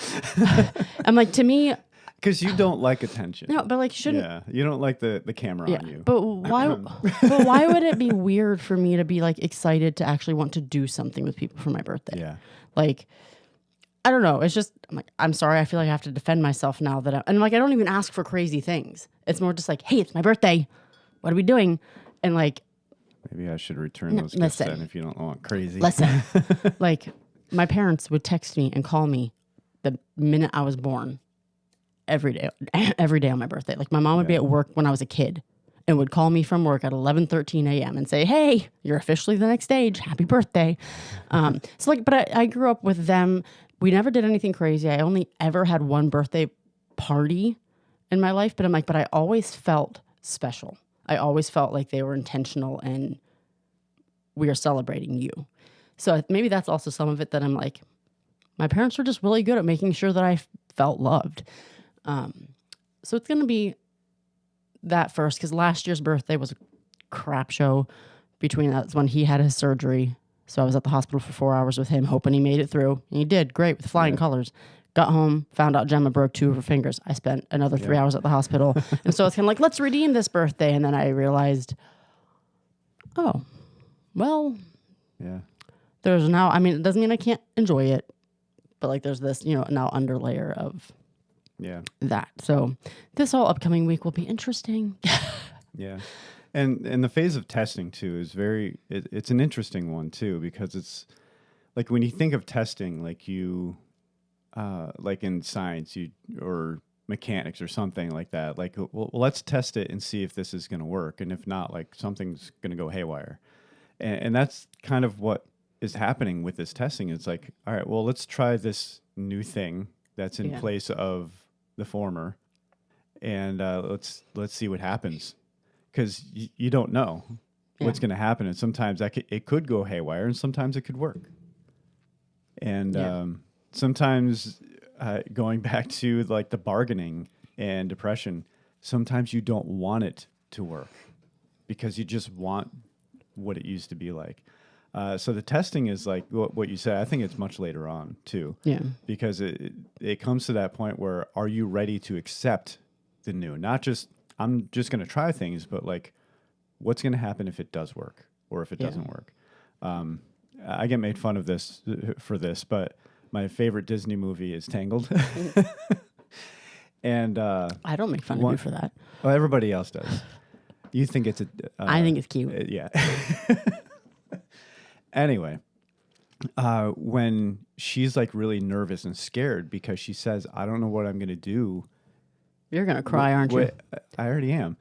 I'm like, to me. Because you don't like attention. No, but like, shouldn't. Yeah, you don't like the camera on you. But why would it be weird for me to be like excited to actually want to do something with people for my birthday? Yeah. Like, I don't know. It's just, I'm like, I'm sorry. I feel like I have to defend myself now that and like, I don't even ask for crazy things. It's more just like, hey, it's my birthday. What are we doing? And like, maybe I should return those gifts then if you don't want crazy. Listen, like my parents would text me and call me the minute I was born, every day on my birthday. Like my mom would be at work when I was a kid and would call me from work at 11:13 a.m. and say, "Hey, you're officially the next stage. Happy birthday." But I grew up with them. We never did anything crazy. I only ever had one birthday party in my life, but I always felt special. I always felt like they were intentional and we are celebrating you. So maybe that's also some of it that I'm like, my parents were just really good at making sure that I felt loved. So it's going to be that first, because last year's birthday was a crap show. Between that's when he had his surgery. So I was at the hospital for 4 hours with him, hoping he made it through. And he did great with flying colors. Got home, found out Gemma broke 2 of her fingers. I spent another 3 hours at the hospital. And so it's kind of like, let's redeem this birthday. And then I realized, oh, well, there's now, I mean, it doesn't mean I can't enjoy it, but like there's this, now underlayer of that. So this whole upcoming week will be interesting. Yeah. And the phase of testing too is it's an interesting one too, because it's like when you think of testing, like like in science or mechanics or something like that, like, well, let's test it and see if this is going to work. And if not, like something's going to go haywire. And that's kind of what is happening with this testing. It's like, all right, well, let's try this new thing that's in place of the former. And let's see what happens. Because you don't know what's going to happen. And sometimes it could go haywire and sometimes it could work. And sometimes going back to like the bargaining and depression, sometimes you don't want it to work because you just want what it used to be like. So the testing is like what you said. I think it's much later on too. Yeah. Because it comes to that point where are you ready to accept the new? Not just I'm just going to try things, but like what's going to happen if it does work or if it doesn't work? I get made fun of for this, but my favorite Disney movie is Tangled. And I don't make fun of you for that. Well, everybody else does. You think it's I think it's cute. Yeah. Anyway, when she's like really nervous and scared because she says, I don't know what I'm going to do. You're going to cry, aren't you? I already am.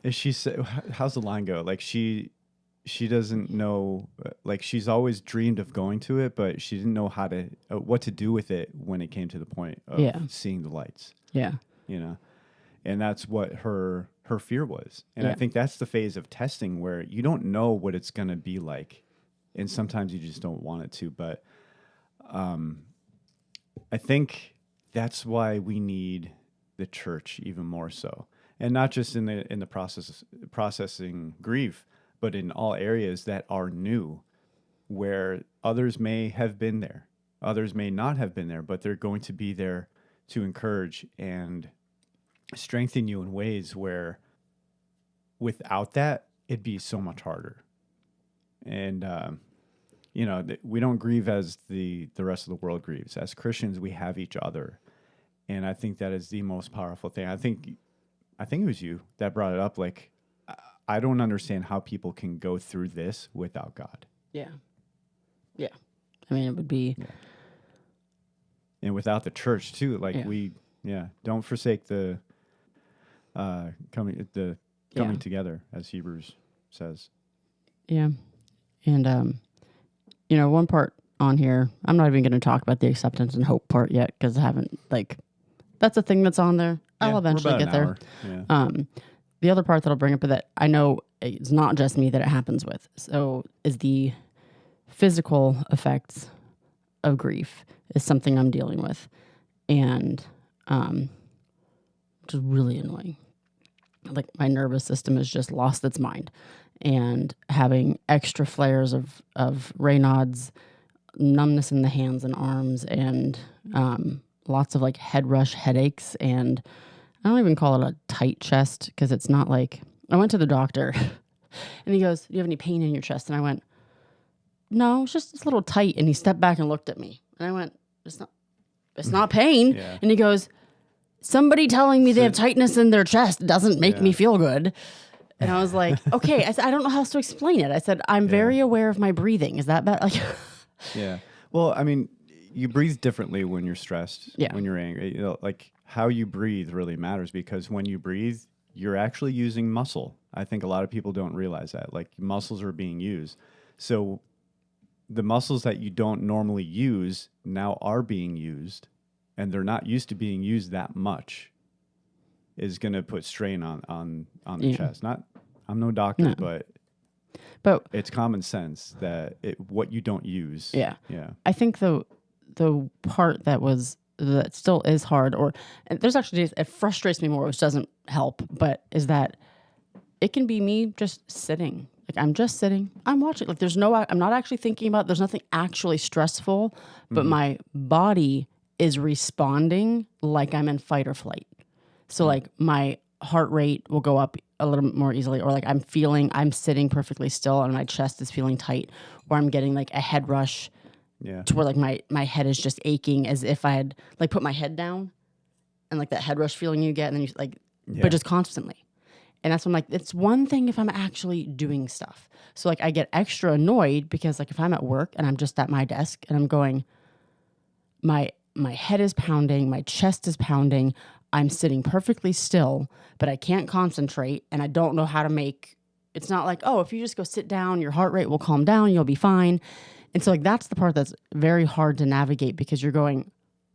She said, how's the line go? Like she doesn't know, like she's always dreamed of going to it, but she didn't know what to do with it when it came to the point of seeing the lights. Yeah. And that's what her fear was. And I think that's the phase of testing where you don't know what it's going to be like. And sometimes you just don't want it to. But I think that's why we need the church even more so. And not just in the processing grief, but in all areas that are new, where others may have been there. Others may not have been there, but they're going to be there to encourage and strengthen you in ways where without that, it'd be so much harder. And, we don't grieve as the rest of the world grieves. As Christians, we have each other. And I think that is the most powerful thing. I think it was you that brought it up. Like, I don't understand how people can go through this without God. Yeah. Yeah. I mean, it would be. Yeah. And without the church too, like don't forsake the coming together, as Hebrews says. Yeah. And, one part on here, I'm not even going to talk about the acceptance and hope part yet because I haven't, that's a thing that's on there. I'll eventually get there. Yeah. The other part that I'll bring up that I know it's not just me that it happens with. So is the physical effects of grief is something I'm dealing with. And which is really annoying. Like my nervous system has just lost its mind. And having extra flares of Raynaud's, numbness in the hands and arms, and lots of head rush headaches, and I don't even call it a tight chest because it's not like I went to the doctor and he goes, "Do you have any pain in your chest?" And I went, "No, it's just a little tight." And he stepped back and looked at me, and I went, "It's not pain." Yeah. And he goes, "Somebody telling me they have tightness in their chest doesn't make me feel good." And I was like, "Okay." I said, "I don't know how else to explain it." I said, "I'm very aware of my breathing. Is that bad?" Yeah. Well, I mean, you breathe differently when you're stressed, Yeah. when you're angry. You know, like how you breathe really matters, because when you breathe, you're actually using muscle. I think a lot of people don't realize that. Like muscles are being used. So the muscles that you don't normally use now are being used, and they're not used to being used that much, is going to put strain on the chest. I'm no doctor, but it's common sense that what you don't use. Yeah. Yeah. I think the part that still is hard, and there's actually days it frustrates me more, which doesn't help, but is that it can be me just sitting. Like I'm just sitting, I'm watching. Like I'm not actually thinking about. There's nothing actually stressful, but my body is responding like I'm in fight or flight. So like my heart rate will go up a little bit more easily, or like I'm sitting perfectly still and my chest is feeling tight, or I'm getting like a head rush. Yeah. To where like my head is just aching as if I had like put my head down, and like that head rush feeling you get, and then you like, but just constantly. And that's when I'm like, it's one thing if I'm actually doing stuff. So like I get extra annoyed because like if I'm at work and I'm just at my desk and I'm going, my head is pounding, my chest is pounding, I'm sitting perfectly still, but I can't concentrate and I don't know how to make, it's not like, oh, if you just go sit down, your heart rate will calm down, you'll be fine. And so like that's the part that's very hard to navigate, because you're going,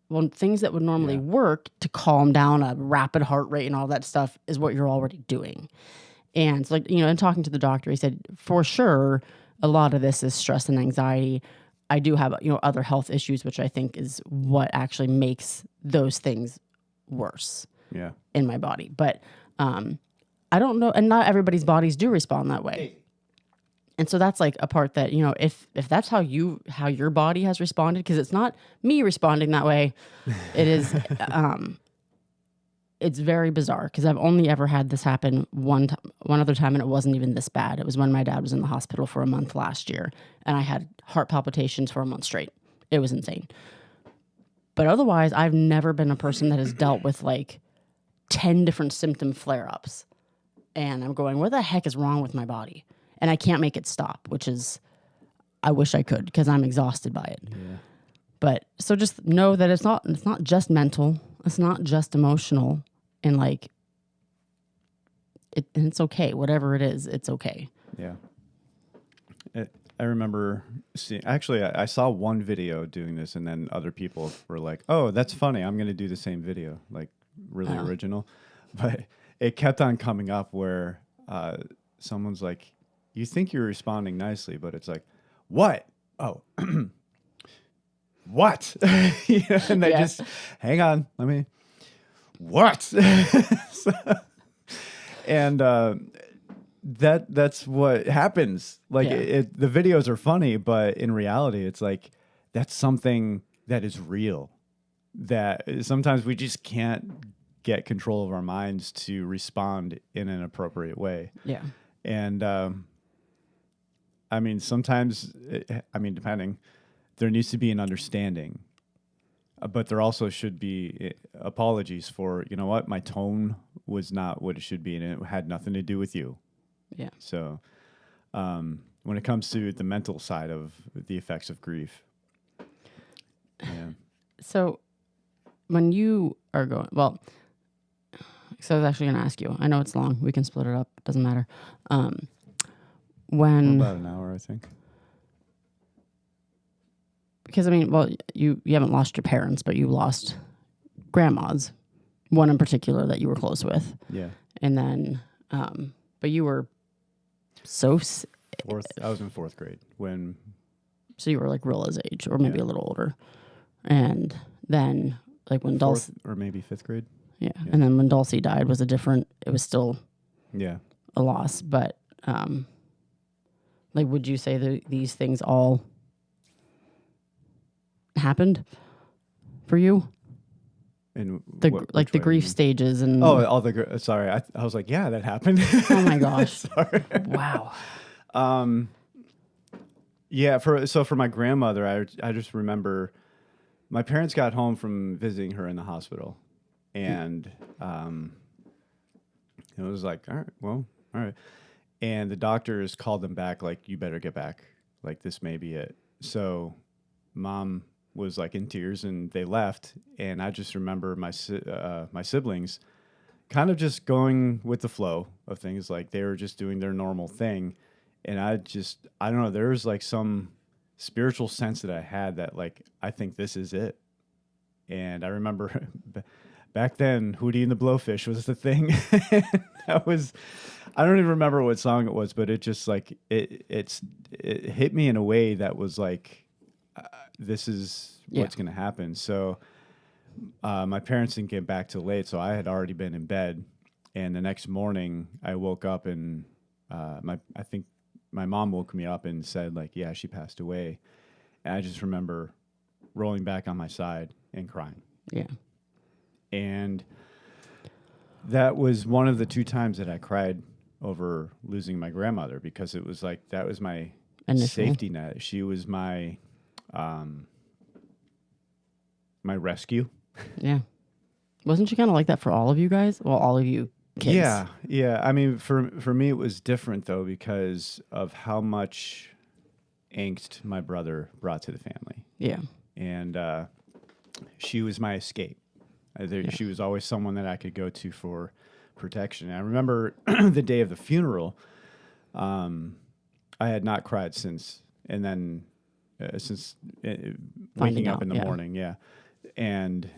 well, things that would normally work to calm down a rapid heart rate and all that stuff is what you're already doing. And so like, in talking to the doctor, he said, for sure, a lot of this is stress and anxiety. I do have, other health issues, which I think is what actually makes those things worse in my body. But I don't know. And not everybody's bodies do respond that way. And so that's like a part that, if that's how your body has responded, because it's not me responding that way, it is, it's very bizarre, because I've only ever had this happen one other time, and it wasn't even this bad. It was when my dad was in the hospital for a month last year, and I had heart palpitations for a month straight. It was insane. But otherwise, I've never been a person that has dealt with like 10 different symptom flare-ups. And I'm going, what the heck is wrong with my body? And I can't make it stop, which is, I wish I could, because I'm exhausted by it. Yeah. But so just know that it's not just mental. It's not just emotional. And like, and it's okay. Whatever it is, it's okay. Yeah. I remember seeing, actually, I saw one video doing this, and then other people were like, oh, that's funny, I'm going to do the same video, like really original. But it kept on coming up where someone's like, you think you're responding nicely, but it's like, what? Oh, what? And they just, hang on, what? And that's what happens. Like the videos are funny, but in reality, it's like, that's something that is real, that sometimes we just can't get control of our minds to respond in an appropriate way. Yeah. And, sometimes, depending, there needs to be an understanding, but there also should be apologies for, you know what, my tone was not what it should be, and it had nothing to do with you. Yeah. So, when it comes to the mental side of the effects of grief. Yeah. So when you are going, so I was actually going to ask you, I know it's long, we can split it up, it doesn't matter. When about an hour, I think. Because you haven't lost your parents, but you lost grandmas, one in particular that you were close with. Yeah. And then, but you were I was in fourth grade when. So you were like Rilla's age, or maybe a little older. And then like when Dulcie, or maybe fifth grade. Yeah. And then when Dulcie died it was still a loss. But like, would you say that these things all happened for you? And the grief stages and all the sorry, I was like, yeah, that happened. Oh my gosh. Sorry. Wow. Yeah, for my grandmother, I just remember my parents got home from visiting her in the hospital, and it was like, all right. And the doctors called them back, like, you better get back. Like, this may be it. So Mom was like in tears, and they left. And I just remember my siblings kind of just going with the flow of things. Like they were just doing their normal thing. And I don't know, there was like some spiritual sense that I had that like, I think this is it. And I remember back then, Hootie and the Blowfish was the thing. That was, I don't even remember what song it was, but it just like, it hit me in a way that was like, this is what's going to happen. So my parents didn't get back till late, so I had already been in bed. And the next morning, I woke up and I think my mom woke me up and said, like, yeah, she passed away. And I just remember rolling back on my side and crying. Yeah. And that was one of the 2 times that I cried over losing my grandmother, because it was like, that was my safety net. She was my my rescue. Yeah. Wasn't she kind of like that for all of you guys? Well, all of you kids. Yeah. Yeah. I mean, for me, it was different though, because of how much angst my brother brought to the family. Yeah. And she was my escape. She was always someone that I could go to for protection. And I remember the day of the funeral, I had not cried since, and then since waking up in the morning. Yeah. And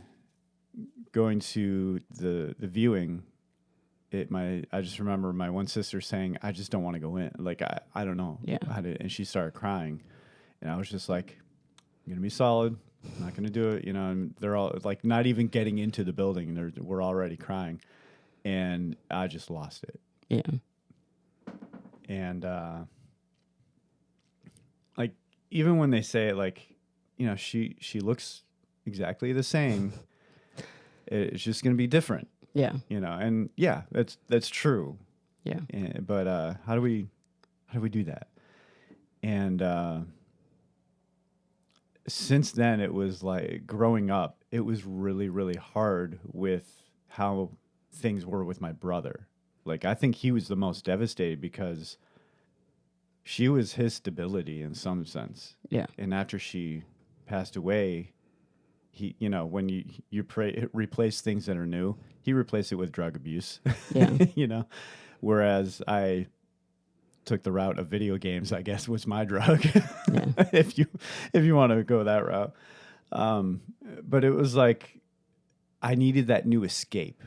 going to the viewing, I just remember my one sister saying, I just don't want to go in. Like, I don't know how to, and she started crying. And I was just like, I'm going to be solid. I'm not going to do it. You know, and they're all like not even getting into the building, and we're already crying. And I just lost it. Yeah. And like, even when they say it, like, you know, she looks exactly the same, it's just going to be different. Yeah. You know, and yeah, that's true. Yeah. But how do we do that? And since then, it was like growing up, it was really, really hard with how things were with my brother. Like, I think he was the most devastated because she was his stability in some sense. Yeah. And after she passed away, he, you know, when you replace things that are new, he replaced it with drug abuse. Yeah. You know, whereas I took the route of video games, I guess, was my drug. Yeah. if you want to go that route. But it was like I needed that new escape.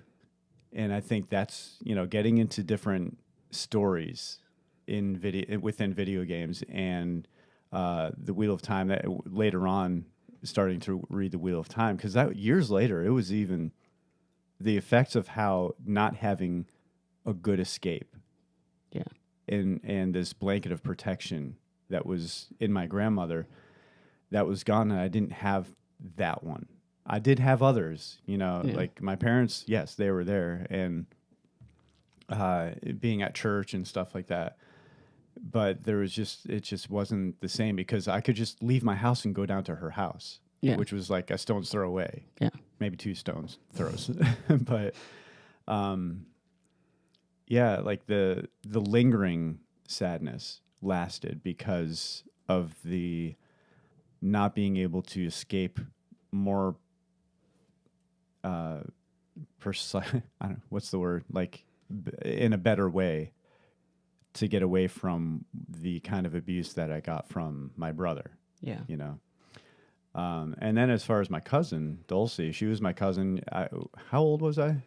And I think that's, you know, getting into different stories within video games, and the Wheel of Time, that later on starting to read the Wheel of Time, because that years later, it was even the effects of how not having a good escape. Yeah. And this blanket of protection that was in my grandmother that was gone, and I didn't have that one. I did have others, you know, like my parents, yes, they were there, and being at church and stuff like that. But it just wasn't the same, because I could just leave my house and go down to her house, which was like a stone's throw away. Yeah. Maybe 2 stones throws. But yeah, like the lingering sadness lasted because of the not being able to escape more precise. I don't know, what's the word? Like in a better way to get away from the kind of abuse that I got from my brother. Yeah. You know. And then as far as my cousin, Dulcie, she was my cousin. How old was I?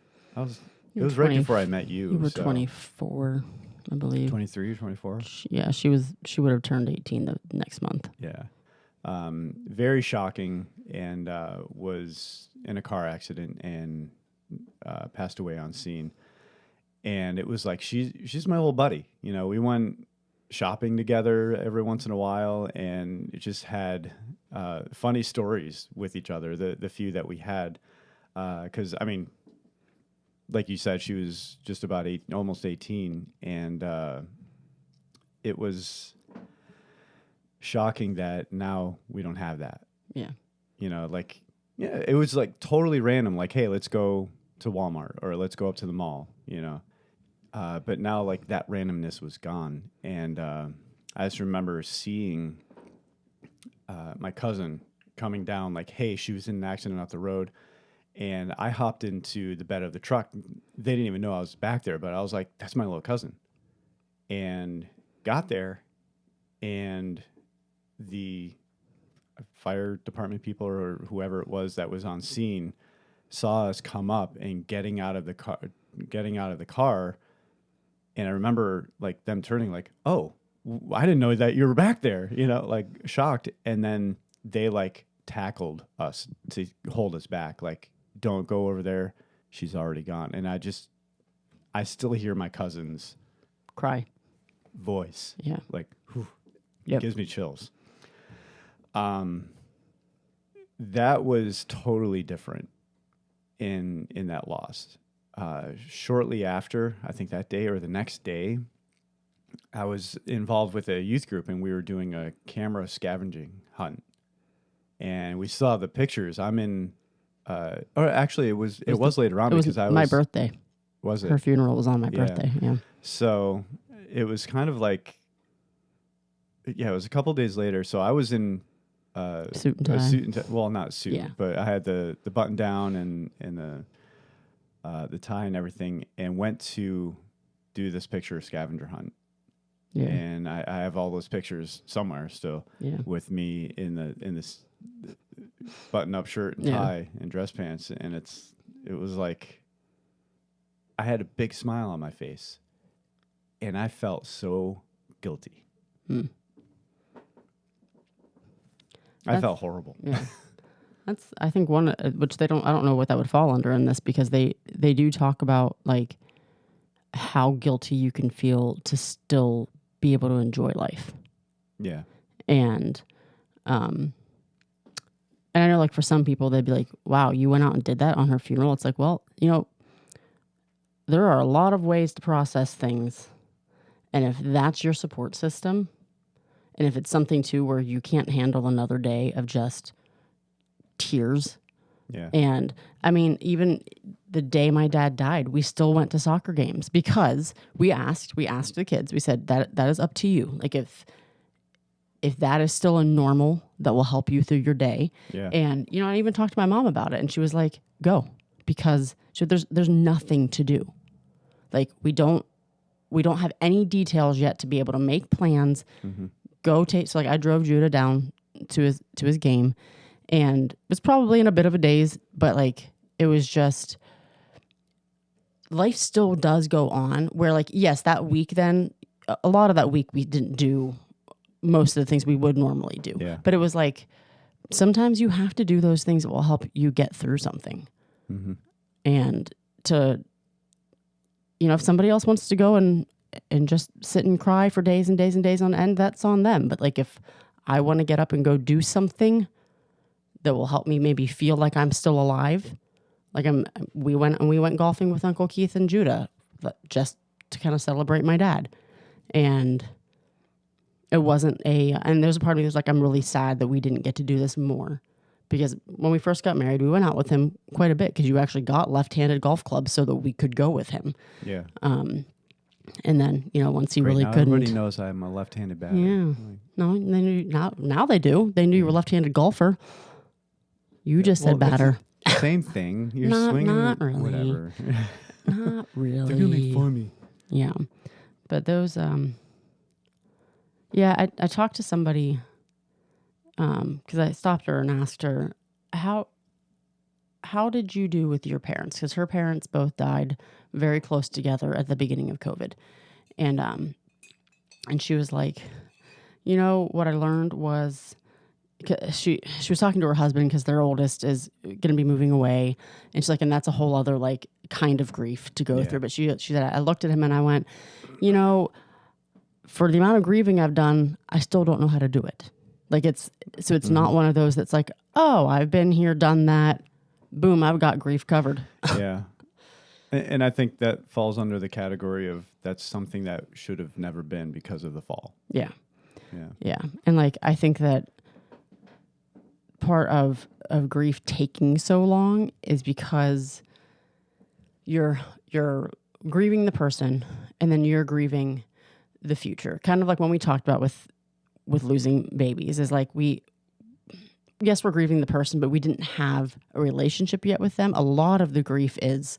It was right before I met you. You were 24, I believe. 23 or 24? Yeah, she would have turned 18 the next month. Yeah. Very shocking, and was in a car accident and passed away on scene. And it was like, she's my little buddy. You know, we went shopping together every once in a while, and it just had funny stories with each other, the few that we had. Because, I mean, like you said, she was just about almost 18, and it was shocking that now we don't have that. Yeah. You know, like, yeah, it was like totally random. Like, hey, let's go to Walmart, or let's go up to the mall, you know. But now, like, that randomness was gone. And I just remember seeing my cousin coming down like, hey, she was in an accident off the road. And I hopped into the bed of the truck. They didn't even know I was back there, but I was like, that's my little cousin. And got there, and the fire department people or whoever it was that was on scene saw us come up and getting out of the car. And I remember like them turning like, oh, I didn't know that you were back there, like shocked. And then they like tackled us to hold us back. Like, don't go over there. She's already gone. And I still hear my cousin's cry voice. Yeah. Like, whew, Yep. gives me chills. That was totally different in that loss. Shortly after, I think that day or the next day, I was involved with a youth group, and we were doing a camera scavenging hunt. And we saw the pictures. I'm in, or actually, it was later on because I was my birthday. Was it? Her funeral was on my birthday. Yeah. So it was kind of like, it was a couple days later. So I was in suit and tie. Well, not suit, but I had the button down and the tie and everything, and went to do this picture scavenger hunt. Yeah. And I have all those pictures somewhere still with me in this button up shirt and tie and dress pants. And it was like, I had a big smile on my face, and I felt so guilty. I felt horrible. Yeah. That's, I think, one, which I don't know what that would fall under in this, because they do talk about like how guilty you can feel to still be able to enjoy life. Yeah. And I know, like, for some people, they'd be like, wow, you went out and did that on her funeral. It's like, well, there are a lot of ways to process things. And if that's your support system, and if it's something, too, where you can't handle another day of just tears. Yeah. And, I mean, even the day my dad died, we still went to soccer games because we asked the kids. We said, that is up to you. Like, if that is still a normal that will help you through your day. Yeah. And, I even talked to my mom about it, and she was like, go, because there's nothing to do. Like, we don't have any details yet to be able to make plans. Mm-hmm. So like, I drove Judah down to his game, and it was probably in a bit of a daze, but like, it was just, life still does go on, where like, yes, that week, then a lot of that week we didn't do most of the things we would normally do. Yeah. But it was like, sometimes you have to do those things that will help you get through something. Mm-hmm. And to, if somebody else wants to go and just sit and cry for days and days and days on end, that's on them. But like, if I want to get up and go do something that will help me maybe feel like I'm still alive, like we went golfing with Uncle Keith and Judah just to kind of celebrate my dad. And it wasn't and there's a part of me that's like, I'm really sad that we didn't get to do this more, because when we first got married, we went out with him quite a bit, because you actually got left-handed golf clubs so that we could go with him. Yeah. And then, once he really couldn't. Everybody knows I'm a left-handed batter. Yeah. No, they knew, now they do. They knew you were a lefty-handed golfer. You just said batter. Same thing. You're swinging. Not really. Whatever. Not really. They're going to make for me. Yeah. But those, I talked to somebody, because I stopped her and asked her, how did you do with your parents? Because her parents both died very close together at the beginning of COVID. And she was like, what I learned was, she was talking to her husband, because their oldest is going to be moving away. And she's like, and that's a whole other like kind of grief to go through. But she said, I looked at him and I went, for the amount of grieving I've done, I still don't know how to do it. Like, it's not one of those that's like, oh, I've been here, done that. Boom, I've got grief covered. Yeah. And I think that falls under the category of, that's something that should have never been because of the fall. Yeah. Yeah. Yeah. And like, I think that part of grief taking so long is because you're grieving the person, and then you're grieving the future. Kind of like when we talked about with losing babies, is like we yes, we're grieving the person, but we didn't have a relationship yet with them. A lot of the grief is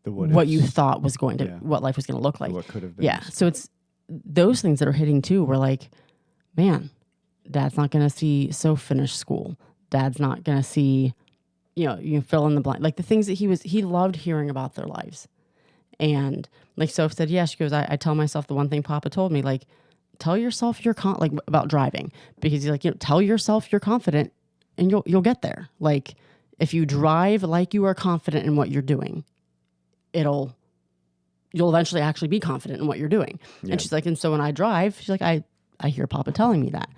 what you thought was going to, what life was going to look like. What could have been. Yeah. So it's those things that are hitting too. We're like, man, Dad's not going to see Soph finish school. Dad's not going to see, you know, you fill in the blank. Like the things that he loved hearing about their lives. And like Soph said, yeah, she goes, I tell myself the one thing Papa told me, like, tell yourself you're like about driving, because he's like, you know, tell yourself you're confident and you'll get there. Like if you drive like you are confident in what you're doing, you'll eventually actually be confident in what you're doing. Yeah. And she's like, and so when I drive, she's like, I hear Papa telling me that.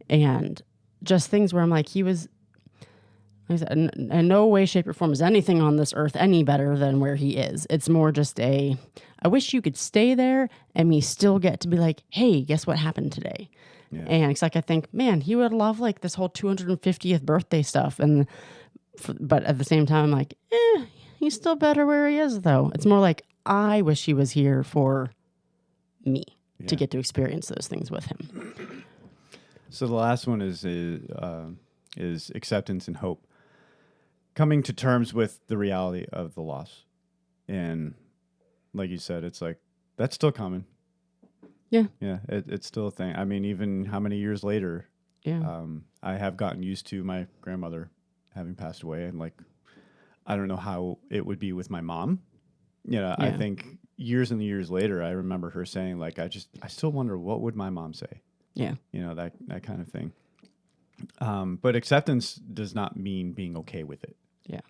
And just things where I'm like, he was, like I said, in no way, shape, or form is anything on this earth any better than where he is. It's more just I wish you could stay there and me still get to be like, hey, guess what happened today? Yeah. And it's like, I think, man, he would love like this whole 250th birthday stuff. But at the same time, I'm like, he's still better where he is, though. It's more like, I wish he was here for me to get to experience those things with him. So the last one is acceptance and hope. Coming to terms with the reality of the loss. And like you said, it's like, that's still coming. Yeah. Yeah, it's still a thing. I mean, even how many years later, I have gotten used to my grandmother having passed away. And like, I don't know how it would be with my mom. You know, I think years and years later, I remember her saying, like, I still wonder, what would my mom say? Yeah. You know, that kind of thing. But acceptance does not mean being okay with it. Yeah.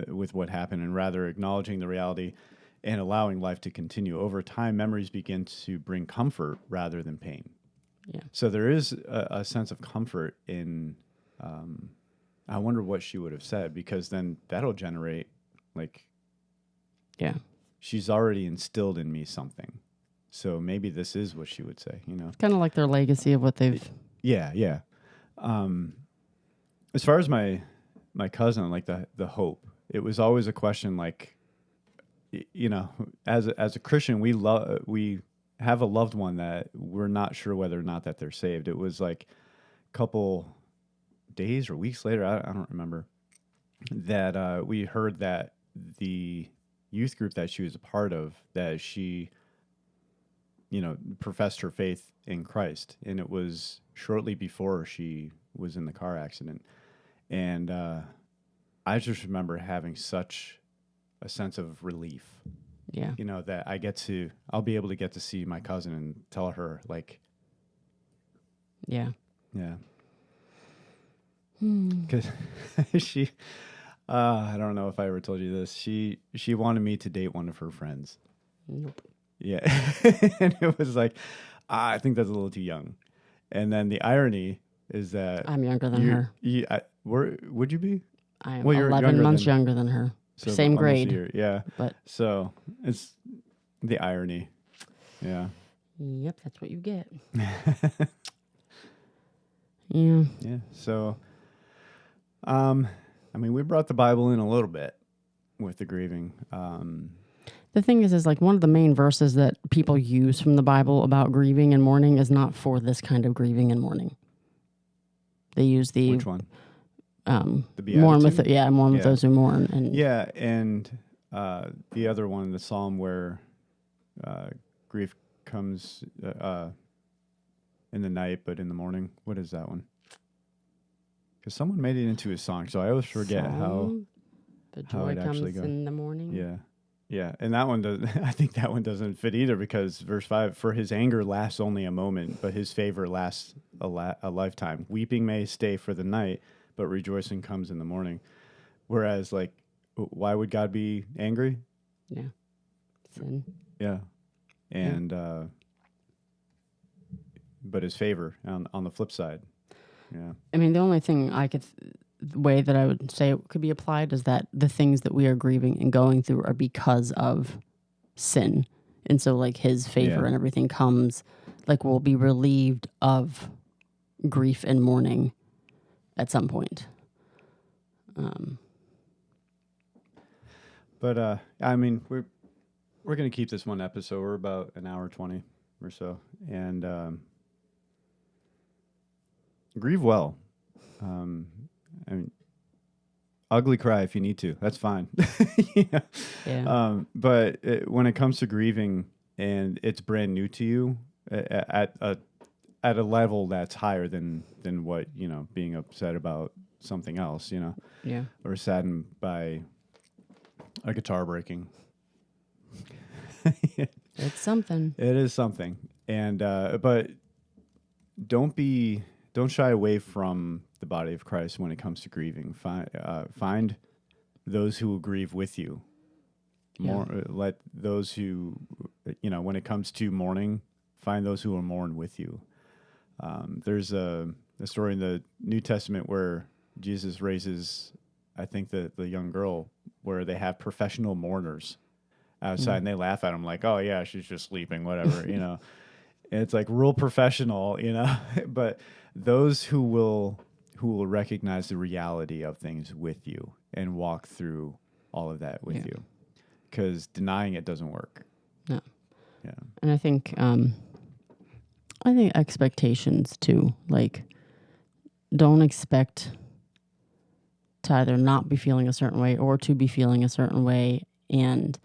With what happened, and rather acknowledging the reality and allowing life to continue. Over time, memories begin to bring comfort rather than pain. Yeah. So there is a sense of comfort in, I wonder what she would have said, because then that'll generate, like, she's already instilled in me something. So maybe this is what she would say, you know? It's kind of like their legacy of what they've... Yeah. As far as my cousin, like the hope, it was always a question, like, you know, as a Christian, we have a loved one that we're not sure whether or not that they're saved. It was like a couple days or weeks later, I don't remember, that we heard that the youth group that she was a part of, that she, you know, professed her faith in Christ. And it was shortly before she was in the car accident. And I just remember having such a sense of relief. Yeah. You know, that I'll be able to get to see my cousin and tell her, like... Yeah. Yeah. Because she... I don't know if I ever told you this. She wanted me to date one of her friends. Nope. Yeah. And it was like, I think that's a little too young. And then the irony is that... I'm younger than her. Would you be? I am 11 months younger than her. So same grade. Yeah. But so it's the irony. Yeah. Yep, that's what you get. Yeah. Yeah. So, I mean, we brought the Bible in a little bit with the grieving. The thing is like one of the main verses that people use from the Bible about grieving and mourning is not for this kind of grieving and mourning. They use the... Which one? The mourn with mourn with those who mourn. And and the other one, the Psalm where grief comes in the night, but in the morning. What is that one? Because someone made it into a song, so I always forget how joy it actually comes goes. in the morning. Yeah, and that one does. I think that one doesn't fit either, because verse 5: "For his anger lasts only a moment, but his favor lasts a lifetime. Weeping may stay for the night, but rejoicing comes in the morning." Whereas, like, why would God be angry? Yeah. Sin. Yeah. And, but his favor on the flip side. Yeah. I mean, the only thing the way that I would say it could be applied is that the things that we are grieving and going through are because of sin. And so, like, his favor and everything comes, like, we'll be relieved of grief and mourning at some point. But I mean, we're going to keep this one episode. We're about an hour 20 or so, and grieve well. I mean, ugly cry if you need to. That's fine. Yeah. But when it comes to grieving and it's brand new to you at a level that's higher than what, being upset about something else, Yeah. or saddened by a guitar breaking. It's something. It is something. And, but don't shy away from the body of Christ when it comes to grieving. Find those who will grieve with you. Let those who, when it comes to mourning, find those who will mourn with you. There's a story in the New Testament where Jesus raises, I think, the young girl, where they have professional mourners outside, and they laugh at him like, "Oh yeah, she's just sleeping, whatever," And it's like real professional, But those who will recognize the reality of things with you and walk through all of that with you, because denying it doesn't work. No. Yeah. And I think expectations too. Like, don't expect to either not be feeling a certain way or to be feeling a certain way. And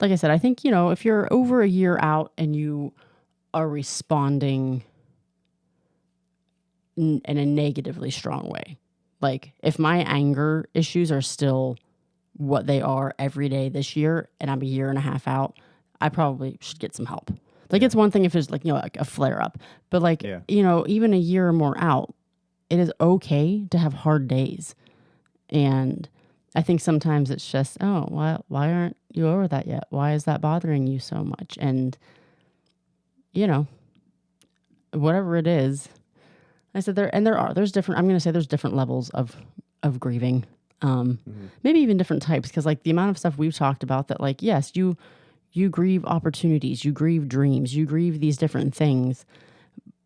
like I said, I think, if you're over a year out and you are responding in a negatively strong way, like if my anger issues are still what they are every day this year and I'm a year and a half out, I probably should get some help. Like, it's one thing if it's like, like a flare up, but like, even a year or more out, it is okay to have hard days. And I think sometimes it's just, why aren't you over that yet? Why is that bothering you so much? And, whatever it is, I said there's different levels of grieving. Maybe even different types. 'Cause like the amount of stuff we've talked about that, like, yes, you grieve opportunities, you grieve dreams, you grieve these different things.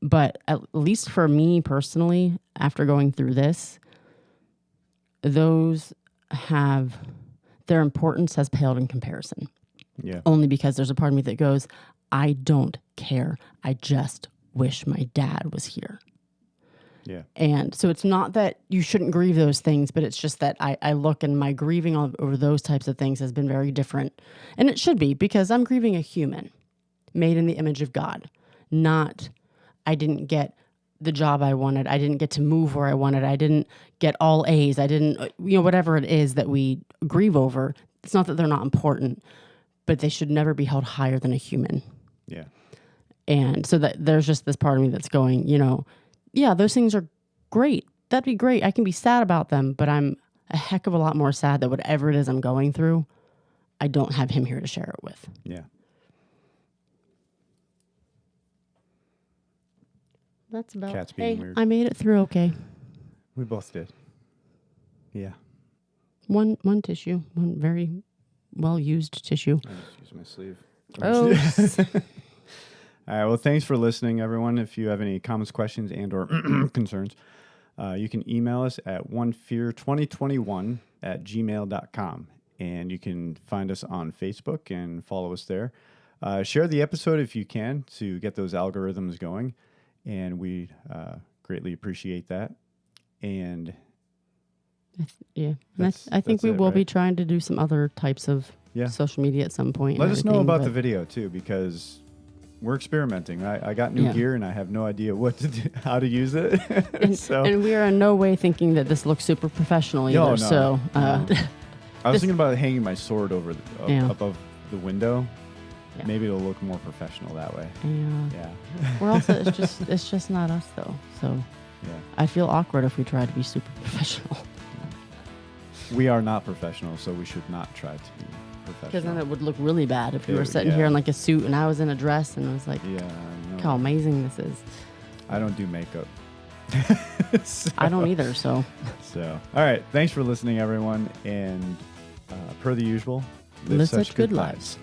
But at least for me personally, after going through this, those their importance has paled in comparison. Yeah. Only because there's a part of me that goes, I don't care. I just wish my dad was here. Yeah. And so it's not that you shouldn't grieve those things, but it's just that I look, and my grieving over those types of things has been very different. And it should be, because I'm grieving a human made in the image of God, not I didn't get the job I wanted. I didn't get to move where I wanted. I didn't get all A's. I didn't, whatever it is that we grieve over. It's not that they're not important, but they should never be held higher than a human. Yeah. And so that there's just this part of me that's going, yeah, those things are great. That'd be great. I can be sad about them, but I'm a heck of a lot more sad that whatever it is I'm going through, I don't have him here to share it with. Yeah. That's about. Cat's being weird. I made it through okay. We both did. Yeah. One tissue, one very well used tissue. I just use my sleeve. Oh. All right. Well, thanks for listening, everyone. If you have any comments, questions, and or concerns, you can email us at onefear2021@gmail.com. And you can find us on Facebook and follow us there. Share the episode if you can to get those algorithms going. And we greatly appreciate that. And I think we will be trying to do some other types of social media at some point. Let us know about the video too, because we're experimenting. I got new gear and I have no idea what to do, how to use it. And we are in no way thinking that this looks super professional either. No. So I was thinking about hanging my sword over above the window. Yeah. Maybe it'll look more professional that way. Yeah. We're also it's just not us though. So I feel awkward if we try to be super professional. We are not professional, so we should not try to be professional. Because then it would look really bad if we were sitting here in like a suit and I was in a dress and I was like, look how amazing this is. I don't do makeup. I don't either. So all right. Thanks for listening, everyone. And per the usual, live such good lives.